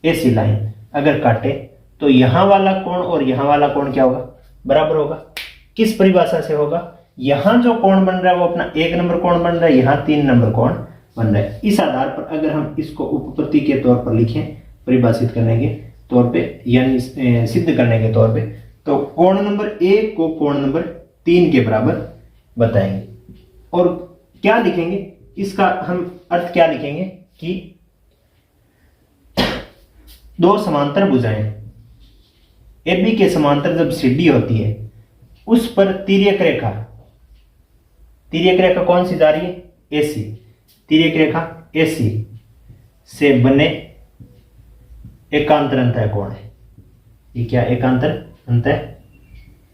AC लाइन अगर काटे तो यहां वाला कोण और यहां वाला कोण क्या होगा, बराबर होगा। किस परिभाषा से होगा, यहां जो कोण बन रहा है वो अपना 1 नंबर कोण बन रहा है, यहां 3 नंबर कोण बन रहा है। इस आधार पर अगर हम इसको उपपत्ति के तौर पर लिखें, परिभाषित करने के तौर पे यानी सिद्ध करने के तौर पे, तो कोण नंबर 1 को कोण नंबर 3 के बराबर बताएंगे। और क्या लिखेंगे, इसका हम अर्थ क्या लिखेंगे कि 2 समांतर भुजाएं AB के समांतर जब CD होती है उस पर तिर्यक रेखा, तिर्यक रेखा कौन सी जा रही है, AC, तिर्यक रेखा AC से बने एकांतर अंतः कोण है। ये क्या एकांतर अंतः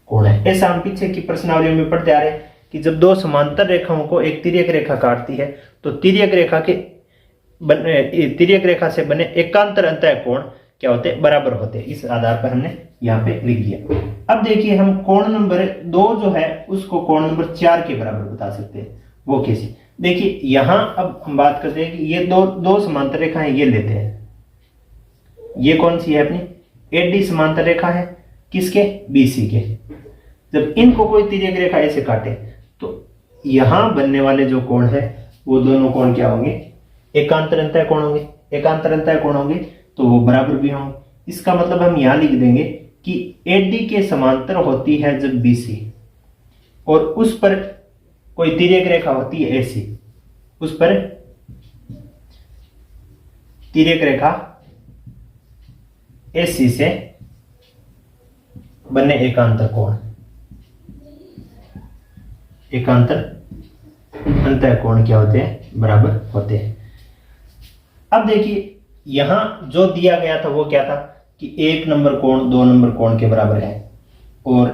कोण है। ऐसा हम पीछे की प्रश्नावली में पढ़ते आ रहे हैं कि जब 2 समांतर रेखाओं को एक तिर्यक रेखा काटती है तो तिर्यक रेखा से बने एकांतर अंतः कोण क्या होते हैं, बराबर होते हैं। इस आधार पर हमने यहाँ पे लिख दिया। अब देखिए हम कोण नंबर 2 जो है उसको कोण नंबर 4 के बराबर बता सकते हैं। वो कैसे, देखिए यहां अब हम बात करते हैं कि ये दो समांतर रेखाएं ये लेते हैं। ये कौन सी है, अपनी AD समांतर रेखा है, किसके, BC के। जब इनको कोई तिर्यक रेखा ऐसे काटे तो यहां बनने वाले जो कोण है वो दोनों कोण क्या होंगे, एकांतर अंतः कोण होंगे। एकांतर अंतः कोण होंगे तो वो बराबर भी होंगे। इसका मतलब हम यहां लिख देंगे कि AD के समांतर होती है जब BC और उस पर कोई तिर्यक रेखा होती है AC, उस पर तिर्यक रेखा AC से बने एकांतर कोण, एकांतर अंतः कोण क्या होते हैं, बराबर होते हैं। अब देखिए यहां जो दिया गया था वो क्या था कि 1 नंबर कोण 2 नंबर कोण के बराबर है, और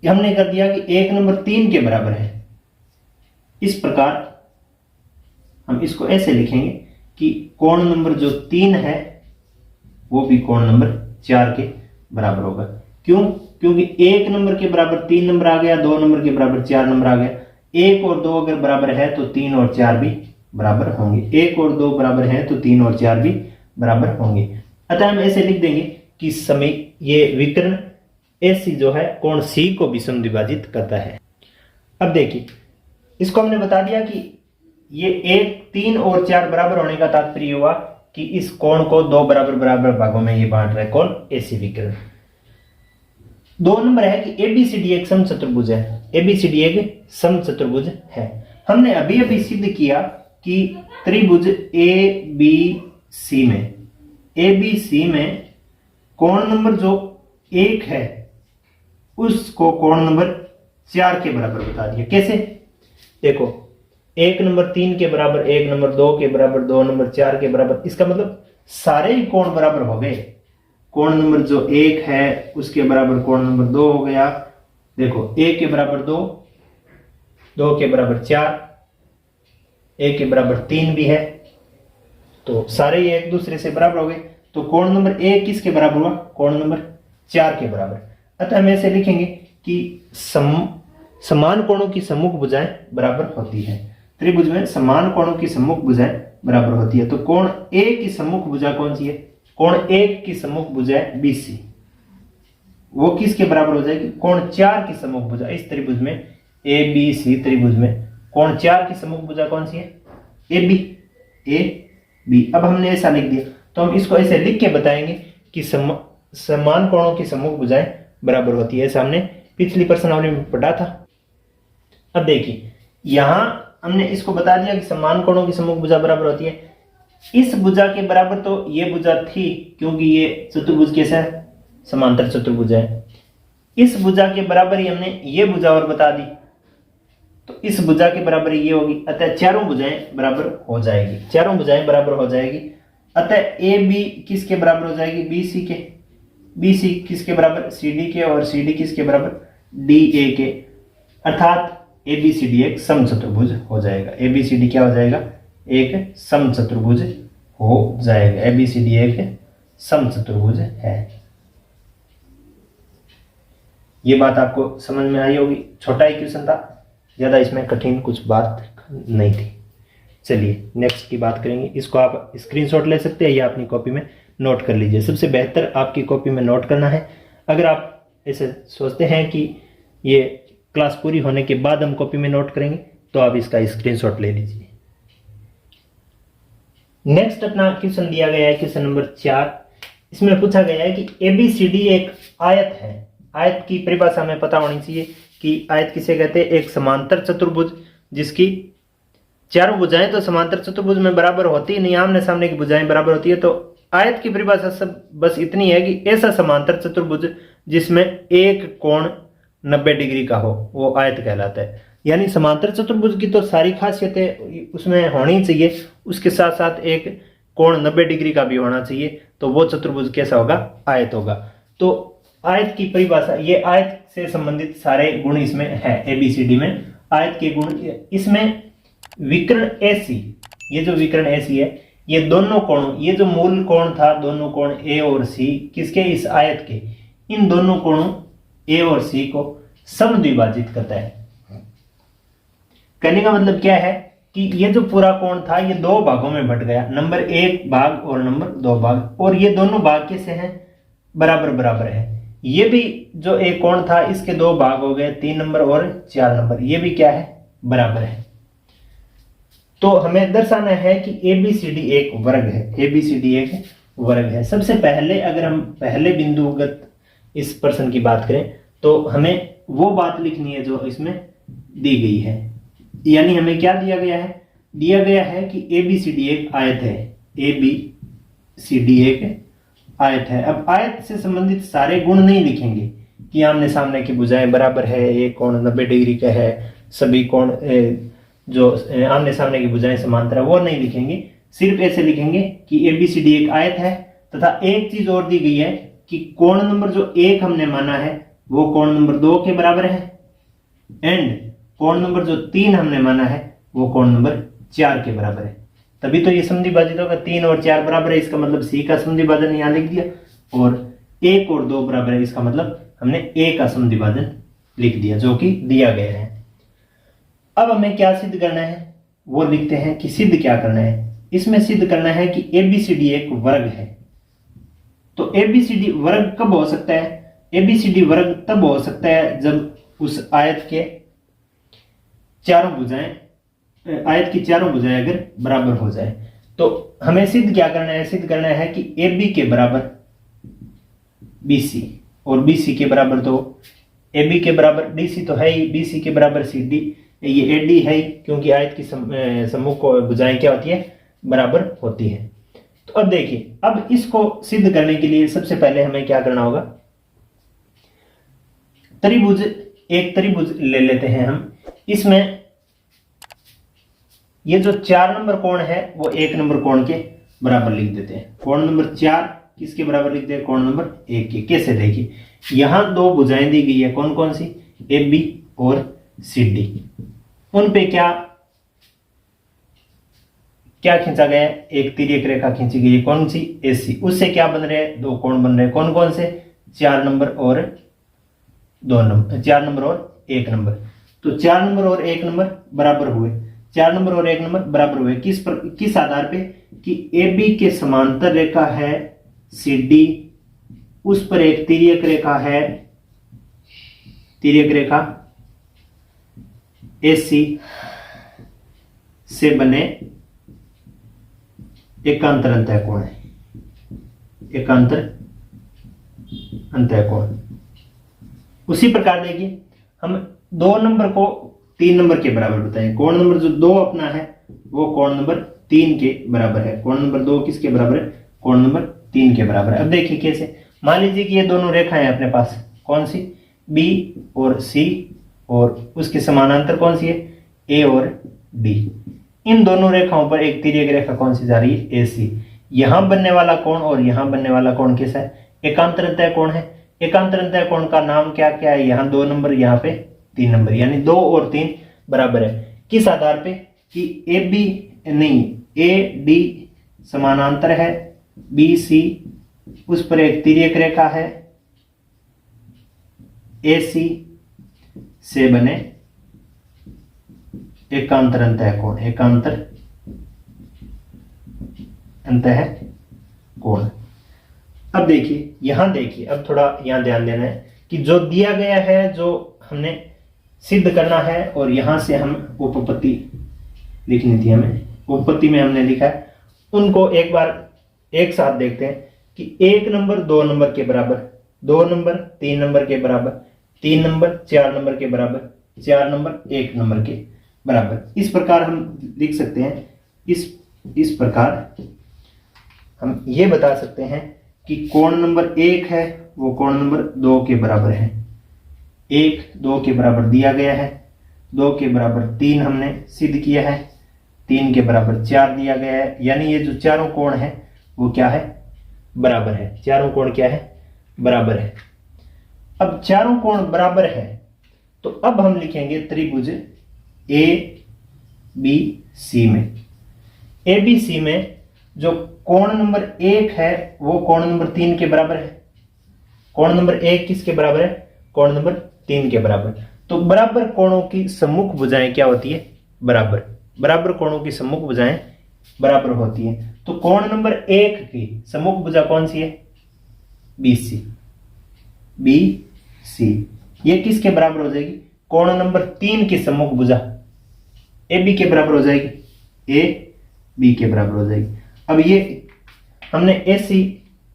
हमने कर दिया कि 1 नंबर 3 के बराबर है। इस प्रकार हम इसको ऐसे लिखेंगे कि कोण नंबर जो 3 है वो भी कोण नंबर 4 के बराबर होगा। क्यों? क्योंकि 1 नंबर के बराबर 3 नंबर आ गया, 2 नंबर के बराबर 4 नंबर आ गया। 1 और 2 अगर बराबर है तो 3 और 4 भी बराबर होंगे। 1 और 2 बराबर है तो 3 और 4 भी बराबर होंगे। अतः हम ऐसे लिख देंगे कि समय ये विकर्ण ऐसी जो है कोण सी को भी समद्विभाजित करता है। अब देखिए, इसको हमने बता दिया कि ये 1, 3 और 4 बराबर होने का तात्पर्य हुआ कि इस कोण को 2 बराबर बराबर भागों में ये बांट रहा है कौन? ऐसी विकर्ण। 2 नंबर है कि एबीसीडी एक समचतुर्भुज है। एबीसीडी एक समचतुर्भुज है। हमने अभी अभी सिद्ध किया कि त्रिभुज एबीसी में कोण नंबर जो 1 है उसको कोण नंबर 4 के बराबर बता दिया। कैसे? देखो, 1 नंबर 3 के बराबर, 1 नंबर 2 के बराबर, 2 नंबर 4 के बराबर, इसका मतलब सारे ही कोण बराबर हो गए। कोण नंबर जो 1 है उसके बराबर कोण नंबर 2 हो गया। देखो, 1 के बराबर 2, 2 के बराबर 4, 1 के बराबर 3 भी है, तो सारे ही एक दूसरे से बराबर हो गए। तो कोण नंबर 1 किसके बराबर हुआ? कोण नंबर 4 के बराबर। अतः हम ऐसे लिखेंगे कि समान कोणों की सम्मुख भुजाएं बराबर होती है। त्रिभुज में समान कोणों की सम्मुख भुजाएं बराबर होती है। तो कोण ए की सम्मुख भुजा कौन सी है? कोण 1 की सम्मुख भुजा है बीसी, वो किसके बराबर हो जाएगी? कोण 4 की सम्मुख भुजा। इस त्रिभुज में ए बी सी त्रिभुज में कोण 4 की सम्मुख भुजा कौन सी है? A B. अब हमने ऐसा लिख दिया, तो हम इसको ऐसे लिख के बताएंगे कि समान कोणों की सम्मुख भुजाएं बराबर होती है। सामने पिछली प्रश्नावली में पढ़ा था। अब देखिए, यहां हमने इसको बता दिया कि समान कोणों की सम्मुख भुजा बराबर होती है। इस भुजा के बराबर तो ये भुजा थी, क्योंकि ये चतुर्भुज कैसा है? समांतर चतुर्भुज है। इस भुजा के बराबर ही हमने ये भुजा और बता दी, तो इस भुजा के बराबर ये होगी। अतः चारों भुजाएं बराबर हो जाएगी। चारों भुजाएं बराबर हो जाएगी। अतः ए बी किसके बराबर हो जाएगी? बी सी के। बी सी किसके बराबर? सी डी के। और सी डी किसके बराबर? डी ए के। अर्थात ए बी सी डी एक समचतुर्भुज हो जाएगा। ए बी सी डी क्या हो जाएगा? एक समचतुर्भुज हो जाएगा। ए बी सी डी एक समचतुर्भुज है। ये बात आपको समझ में आई होगी। छोटा ही क्वेश्चन था, ज्यादा इसमें कठिन कुछ बात नहीं थी। चलिए नेक्स्ट की बात करेंगे। इसको आप स्क्रीनशॉट ले सकते हैं या अपनी कॉपी में नोट कर लीजिए। सबसे बेहतर आपकी कॉपी में नोट करना है। अगर आप ऐसे सोचते हैं कि ये क्लास पूरी होने के बाद हम कॉपी में नोट करेंगे, तो आप इसका स्क्रीनशॉट ले लीजिए। नेक्स्ट अपना क्वेश्चन दिया गया है, क्वेश्चन नंबर 4। इसमें पूछा गया है कि एबीसीडी एक आयत है। आयत की परिभाषा में पता होनी चाहिए कि आयत किसे कहते हैं? एक समांतर चतुर्भुज जिसकी चारों भुजाएं तो समांतर चतुर्भुज में बराबर होती नहीं, आमने सामने की भुजाएं बराबर होती है। तो आयत की परिभाषा सब बस इतनी है कि ऐसा समांतर चतुर्भुज जिसमें एक कोण 90 डिग्री का हो, वो आयत कहलाता है। यानी समांतर चतुर्भुज की तो सारी खासियतें उसमें होनी चाहिए, उसके साथ साथ एक कोण 90 डिग्री का भी होना चाहिए। तो वो चतुर्भुज कैसा होगा? आयत होगा। तो आयत की परिभाषा, ये आयत से संबंधित सारे गुण इसमें है। एबीसीडी में आयत के गुण। इसमें विकर्ण एसी, ये जो विकर्ण एसी है, ये दोनों कोण, ये जो मूल कोण था, दोनों कोण ए और सी किसके? इस आयत के। इन दोनों कोणों ए और सी को समद्विभाजित करता है। कहने का मतलब क्या है कि ये जो पूरा कोण था ये दो भागों में बट गया, नंबर 1 भाग और नंबर 2 भाग। और ये दोनों भाग कैसे हैं? बराबर बराबर है। ये भी जो एक कोण था इसके 2 भाग हो गए, 3 नंबर और 4 नंबर। ये भी क्या है? बराबर है। तो हमें दर्शाना है कि एबीसीडी एक वर्ग है। एबीसीडी एक वर्ग है। सबसे पहले अगर हम पहले बिंदुगत इस प्रश्न की बात करें तो हमें वो बात लिखनी है जो इसमें दी गई है। यानी हमें क्या दिया गया है? दिया गया है कि एबीसीडी एक आयत है। एबीसीडी एक आयत है। अब आयत से संबंधित सारे गुण नहीं लिखेंगे कि आमने सामने की भुजाएं बराबर है, एक कोण 90 डिग्री का है, सभी कोण जो आमने सामने की भुजाएं समांतर है, वो नहीं लिखेंगे। सिर्फ ऐसे लिखेंगे कि एबीसीडी एक आयत है तथा एक चीज और दी गई है कि कोण नंबर जो 1 हमने माना है वो कोण नंबर 2 के बराबर है, एंड कोण नंबर जो 3 हमने माना है वो कोण नंबर 4 के बराबर है। तभी तो ये समद्विभाजित होगा। 3 और 4 बराबर है, इसका मतलब सी का समद्विभाजन यहाँ लिख दिया, और 1 और 2 बराबर है, इसका मतलब हमने ए का समद्विभाजन लिख दिया, जो कि दिया गया है। अब हमें क्या सिद्ध करना है वो लिखते हैं कि सिद्ध क्या करना है। इसमें सिद्ध करना है कि एबीसीडी एक वर्ग है। तो एबीसीडी वर्ग कब हो सकता है? एबीसीडी वर्ग तब हो सकता है जब उस आयत के चारों भुजाएं, आयत की चारों भुजाएं अगर बराबर हो जाए। तो हमें सिद्ध क्या करना है? सिद्ध करना है कि AB के बराबर BC और BC के बराबर, तो AB के बराबर DC तो है ही, BC के बराबर CD, ये AD है ही, क्योंकि आयत की सम्मुख भुजाएं क्या होती है? बराबर होती है। तो अब देखिए, अब इसको सिद्ध करने के लिए सबसे पहले हमें क्या करना होगा? त्रिभुज, एक त्रिभुज ले लेते हैं हम। इसमें ये जो 4 नंबर कोण है वो 1 नंबर कोण के बराबर लिख देते हैं। कोण नंबर 4 किसके बराबर लिखते हैं? कोण नंबर 1 के। कैसे? देखिए, यहां 2 भुजाएं दी गई है, कौन कौन सी? AB और CD। उन पे क्या क्या खींचा गया है? एक तिर्यक रेखा खींची गई है, कौन सी? AC। उससे क्या बन रहे हैं? 2 कोण बन रहे हैं, कौन कौन से? 4 नंबर और 2 नंबर, 4 नंबर और 1 नंबर। तो 4 नंबर और 1 नंबर बराबर हुए, 4 नंबर और 1 नंबर बराबर हुए। किस आधार पे? कि AB के समांतर रेखा है CD, उस पर एक तिर्यक रेखा है, तिर्यक रेखा AC से बने एकांतर अंतःकोण है, एकांतर अंतःकोण। उसी प्रकार देखिए, हम 2 नंबर को 3 नंबर के बराबर बताएं। कोण नंबर जो 2 अपना है वो कोण नंबर 3 के बराबर है। कोण नंबर 2 किसके बराबर है? कोण नंबर 3 के बराबर है। अब देखिए कैसे। मान लीजिए कि ये दोनों रेखाएं हैं अपने पास, कौन सी? B और C, और उसके समानांतर कौन सी है? A और D। इन दोनों रेखाओं पर एक तिर्यक रेखा कौन सी जा रही है? AC। यहां बनने वाला कोण और यहां बनने वाला कोण कैसा है? एकांतर अंतःकोण है। एकांतर अंतःकोण का नाम क्या क्या है? यहां 2 नंबर, यहां पे 3 नंबर, यानी 2 और 3 बराबर है। किस आधार पे? कि AD समानांतर है BC, उस पर एक तिर्यक रेखा है AC से बने एकांतर अंतःकोण, एकांतर अंतःकोण। अब देखिए, यहां देखिए, अब थोड़ा यहां ध्यान देना है कि जो दिया गया है, जो हमने सिद्ध करना है, और यहां से हम उपपत्ति लिखनी थी हमें, उपपत्ति में हमने लिखा है, उनको एक बार एक साथ देखते हैं कि 1 नंबर 2 नंबर के बराबर, 2 नंबर 3 नंबर के बराबर, 3 नंबर 4 नंबर के बराबर, 4 नंबर 1 नंबर के बराबर। इस प्रकार हम लिख सकते हैं। इस प्रकार हम ये बता सकते हैं कि कोण नंबर 1 है वो कोण नंबर 2 के बराबर है। 1 2 के बराबर दिया गया है, 2 के बराबर 3 हमने सिद्ध किया है, 3 के बराबर 4 दिया गया है, यानी ये जो चारों कोण है वो क्या है? बराबर है। चारों कोण क्या है? बराबर है। अब चारों कोण बराबर है, तो अब हम लिखेंगे त्रिभुज ABC में। ABC में जो कोण नंबर 1 है वो कोण नंबर 3 के बराबर है। कोण नंबर 1 किसके बराबर है? कोण नंबर 3 के बराबर। तो बराबर कोणों की सम्मुख भुजाएं क्या होती है? बराबर। बराबर कोणों की सम्मुख भुजाएं बराबर होती हैं। तो कोण नंबर 1 की सम्मुख भुजा कौन सी है? BC। BC ये किसके बराबर हो जाएगी? कोण नंबर 3 की सम्मुख भुजा AB के बराबर हो जाएगी, AB के बराबर हो जाएगी। अब ये हमने AC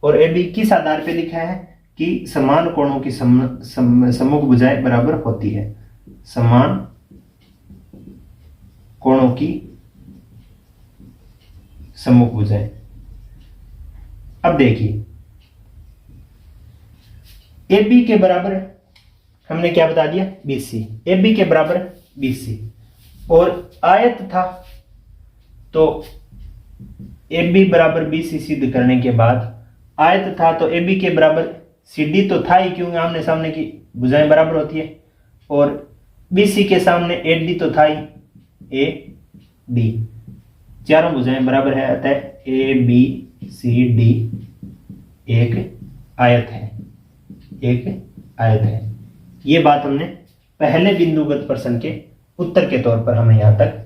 और AB किस आधार पे लिखा है? कि समान कोणों की सम्मुख भुजाएं बराबर होती है। समान कोणों की सम्मुख भुजाएं। अब देखिए, AB के बराबर हमने क्या बता दिया? BC। AB के बराबर BC, और आयत था तो AB बराबर BC सिद्ध करने के बाद आयत था तो AB के बराबर CD तो था ही, क्योंकि आमने सामने की भुजाएं बराबर होती है, और BC के सामने AD तो था ही, AD। चारों भुजाएं बराबर है, अतः ए बी सी डी एक आयत है, एक आयत है। ये बात हमने पहले बिंदुगत प्रश्न के उत्तर के तौर पर हमें यहां तक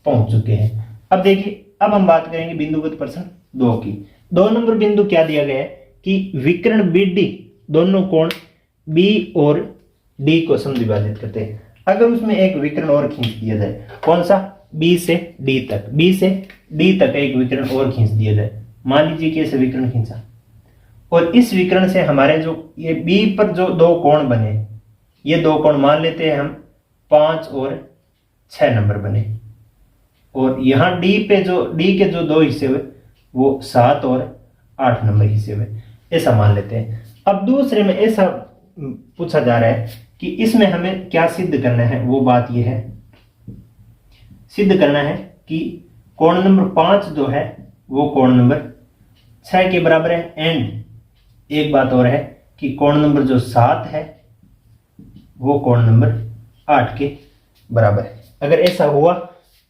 पहुंच चुके हैं। अब देखिए, अब हम बात करेंगे बिंदुगत प्रश्न 2 की। 2 नंबर बिंदु क्या दिया गया है कि विकर्ण बी डी दोनों कोण बी और डी को समद्विभाजित करते हैं। अगर उसमें एक विकर्ण और खींच दिया जाए, कौन सा, बी से डी तक, बी से डी तक एक विकर्ण और खींच दिया जाए। मान लीजिए कि ऐसे विकर्ण खींचा और इस विकर्ण से हमारे जो ये बी पर जो 2 कोण बने, ये 2 कोण मान लेते हैं हम 5 और 6 नंबर बने, और यहां डी पे जो डी के जो 2 हिस्से हुए वो 7 और 8 नंबर हिस्से हुए, ऐसा मान लेते हैं। अब दूसरे में ऐसा पूछा जा रहा है कि इसमें हमें क्या सिद्ध करना है, वो बात यह है, सिद्ध करना है कि कोण नंबर 5 जो है वो कोण नंबर 6 के बराबर है। एंड एक बात और है कि कोण नंबर जो 7 है वो कोण नंबर 8 के बराबर है। अगर ऐसा हुआ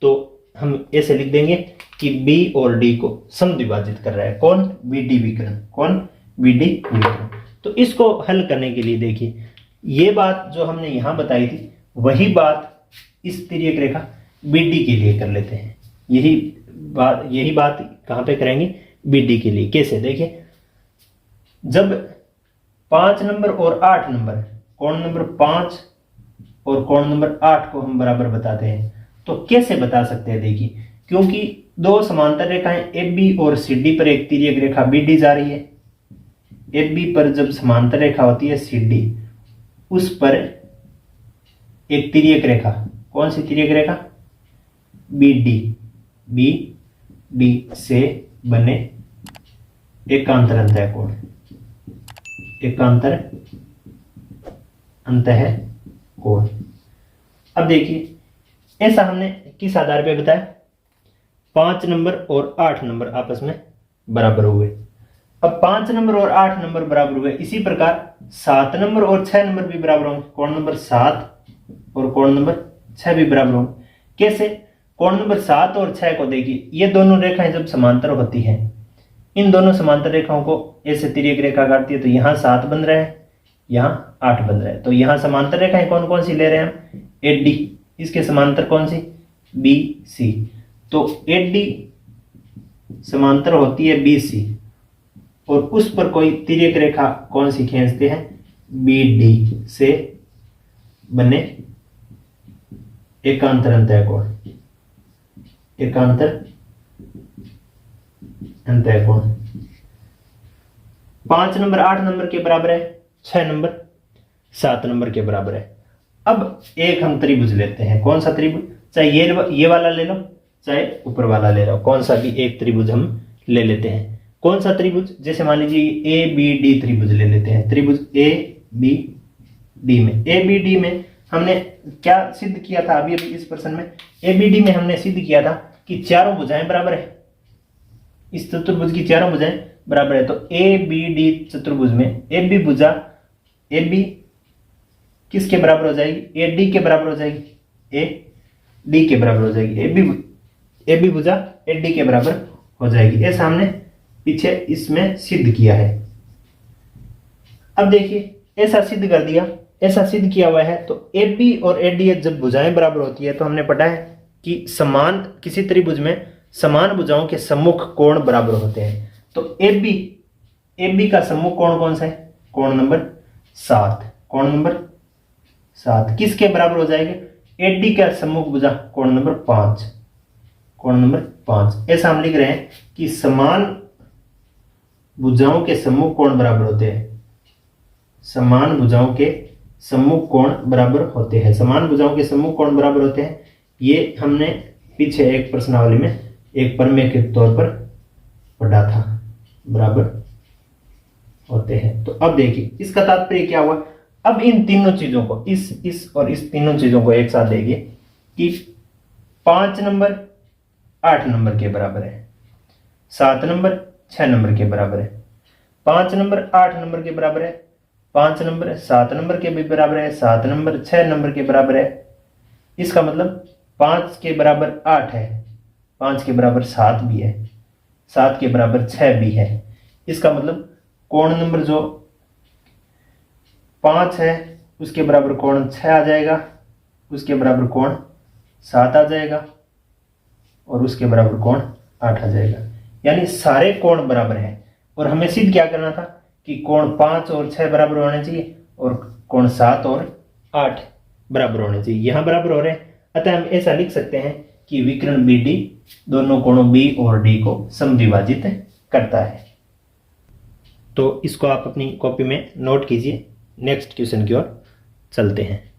तो हम ऐसे लिख देंगे कि बी और डी को समद्विभाजित कर रहा है कौन, बी डी विकर्ण, कौन, बी डी विकर्ण। तो इसको हल करने के लिए देखिए, ये बात जो हमने यहां बताई थी वही बात इस तिर्यक रेखा बी डी के लिए कर लेते हैं। यही बात कहां पे करेंगे, बी डी के लिए। कैसे, देखिए, जब 5 नंबर और 8 नंबर, कोण नंबर 5 और कोण नंबर 8 को हम बराबर बताते हैं तो कैसे बता सकते हैं, देखिए, क्योंकि 2 समांतर रेखाएं ए बी और सी डी पर एक तिर्यक रेखा बी डी जा रही है। ए बी पर जब समांतर रेखा होती है सी डी, उस पर एक तिर्यक रेखा, कौन सी तिर्यक रेखा, बी डी से बने एकांतर अंतः कोण, एकांतर अंतः कोण। अब देखिए, ऐसा हमने किस आधार पे बताया, 5 नंबर और 8 नंबर आपस में बराबर हुए। अब 5 नंबर और 8 नंबर बराबर हुए, इसी प्रकार 7 नंबर और 6 नंबर भी बराबर होंगे, कोण नंबर 7 और कोण नंबर 6 भी बराबर होंगे। कैसे, कोण नंबर 7 और 6 को देखिए, ये दोनों रेखाएं जब समांतर होती हैं, इन दोनों समांतर रेखाओं को ऐसे तिर्यक रेखा काटती है, तो यहां 7 बन रहा है, यहां 8 बन रहा है। तो यहां समांतर रेखाएं कौन कौन सी ले रहे हैं हम, ए डी, इसके समांतर कौन सी, बी सी। तो ए डी समांतर होती है बी सी और उस पर कोई तिर्यक रेखा कौन सी खींचते हैं, बी डी से बने एकांतर अंतः कोण, एकांतर अंतः कोण। 5 नंबर 8 नंबर के बराबर है, 6 नंबर 7 नंबर के बराबर है। अब एक हम त्रिभुज लेते हैं, कौन सा त्रिभुज, चाहे ये वाला ले लो चाहे ऊपर वाला ले लो, कौन सा भी एक त्रिभुज हम ले लेते हैं। कौन सा त्रिभुज, जैसे मान लीजिए ए बी डी त्रिभुज ले लेते हैं। त्रिभुज ए बी डी में, ए बी डी में हमने क्या सिद्ध किया था, अभी इस प्रश्न में ए बी डी में हमने सिद्ध किया था कि चारों भुजाएं बराबर है, इस चतुर्भुज की चारों भुजाएं बराबर है। तो ए बी डी चतुर्भुज में ए बी भुजा, ए बी किसके बराबर हो जाएगी, ए डी के बराबर हो जाएगी, ए डी के बराबर हो जाएगी, ए बी भुजा ए डी के बराबर हो जाएगी। ऐसा हमने पीछे इसमें सिद्ध किया है। अब देखिए, ऐसा सिद्ध कर दिया, ऐसा सिद्ध किया हुआ है। तो ए बी और ए डी जब भुजाएं बराबर होती है तो हमने पढ़ा है कि समान, किसी त्रिभुज में समान भुजाओं के सम्मुख कोण बराबर होते हैं। तो ए बी का सम्मुख कोण कौन सा है, कोण नंबर 7, कोण नंबर 7 किसके बराबर हो जाएगा, ए डी का सम्मुख भुजा कोण नंबर 5, कोण नंबर 5। ऐसा हम लिख रहे हैं कि समान भुजाओं के सम्मुख कोण बराबर होते हैं, समान भुजाओं के सम्मुख कोण बराबर होते हैं, समान भुजाओं के सम्मुख कोण बराबर होते हैं। ये हमने पीछे एक प्रश्नावली में एक प्रमेय के तौर पर पढ़ा था, बराबर होते हैं। तो अब देखिए, इसका तात्पर्य क्या हुआ। अब इन तीनों चीजों को, इस और इस तीनों चीजों को एक साथ देखिए कि 5 नंबर 8 नंबर के बराबर है, 7 नंबर 6 नंबर के बराबर है, 5 नंबर 8 नंबर के बराबर है, 5 नंबर 7 नंबर के भी बराबर है, 7 नंबर 6 नंबर के बराबर है। इसका मतलब 5 के बराबर 8 है 5 के बराबर 7 भी है, 7 के बराबर 6 भी है। इसका मतलब कोण नंबर जो 5 है उसके बराबर कोण 6 आ जाएगा, उसके बराबर कोण 7 आ जाएगा और उसके बराबर कोण 8 आ जाएगा। यानी सारे कोण बराबर हैं और हमें सिद्ध क्या करना था कि कोण 5 और 6 बराबर होने चाहिए और कोण 7 और 8 बराबर होने चाहिए। यहां बराबर हो रहे हैं, अतः हम ऐसा लिख सकते हैं कि विकर्ण बी डी दोनों कोणों बी और डी को समद्विभाजित करता है। तो इसको आप अपनी कॉपी में नोट कीजिए। नेक्स्ट क्वेश्चन की ओर चलते हैं।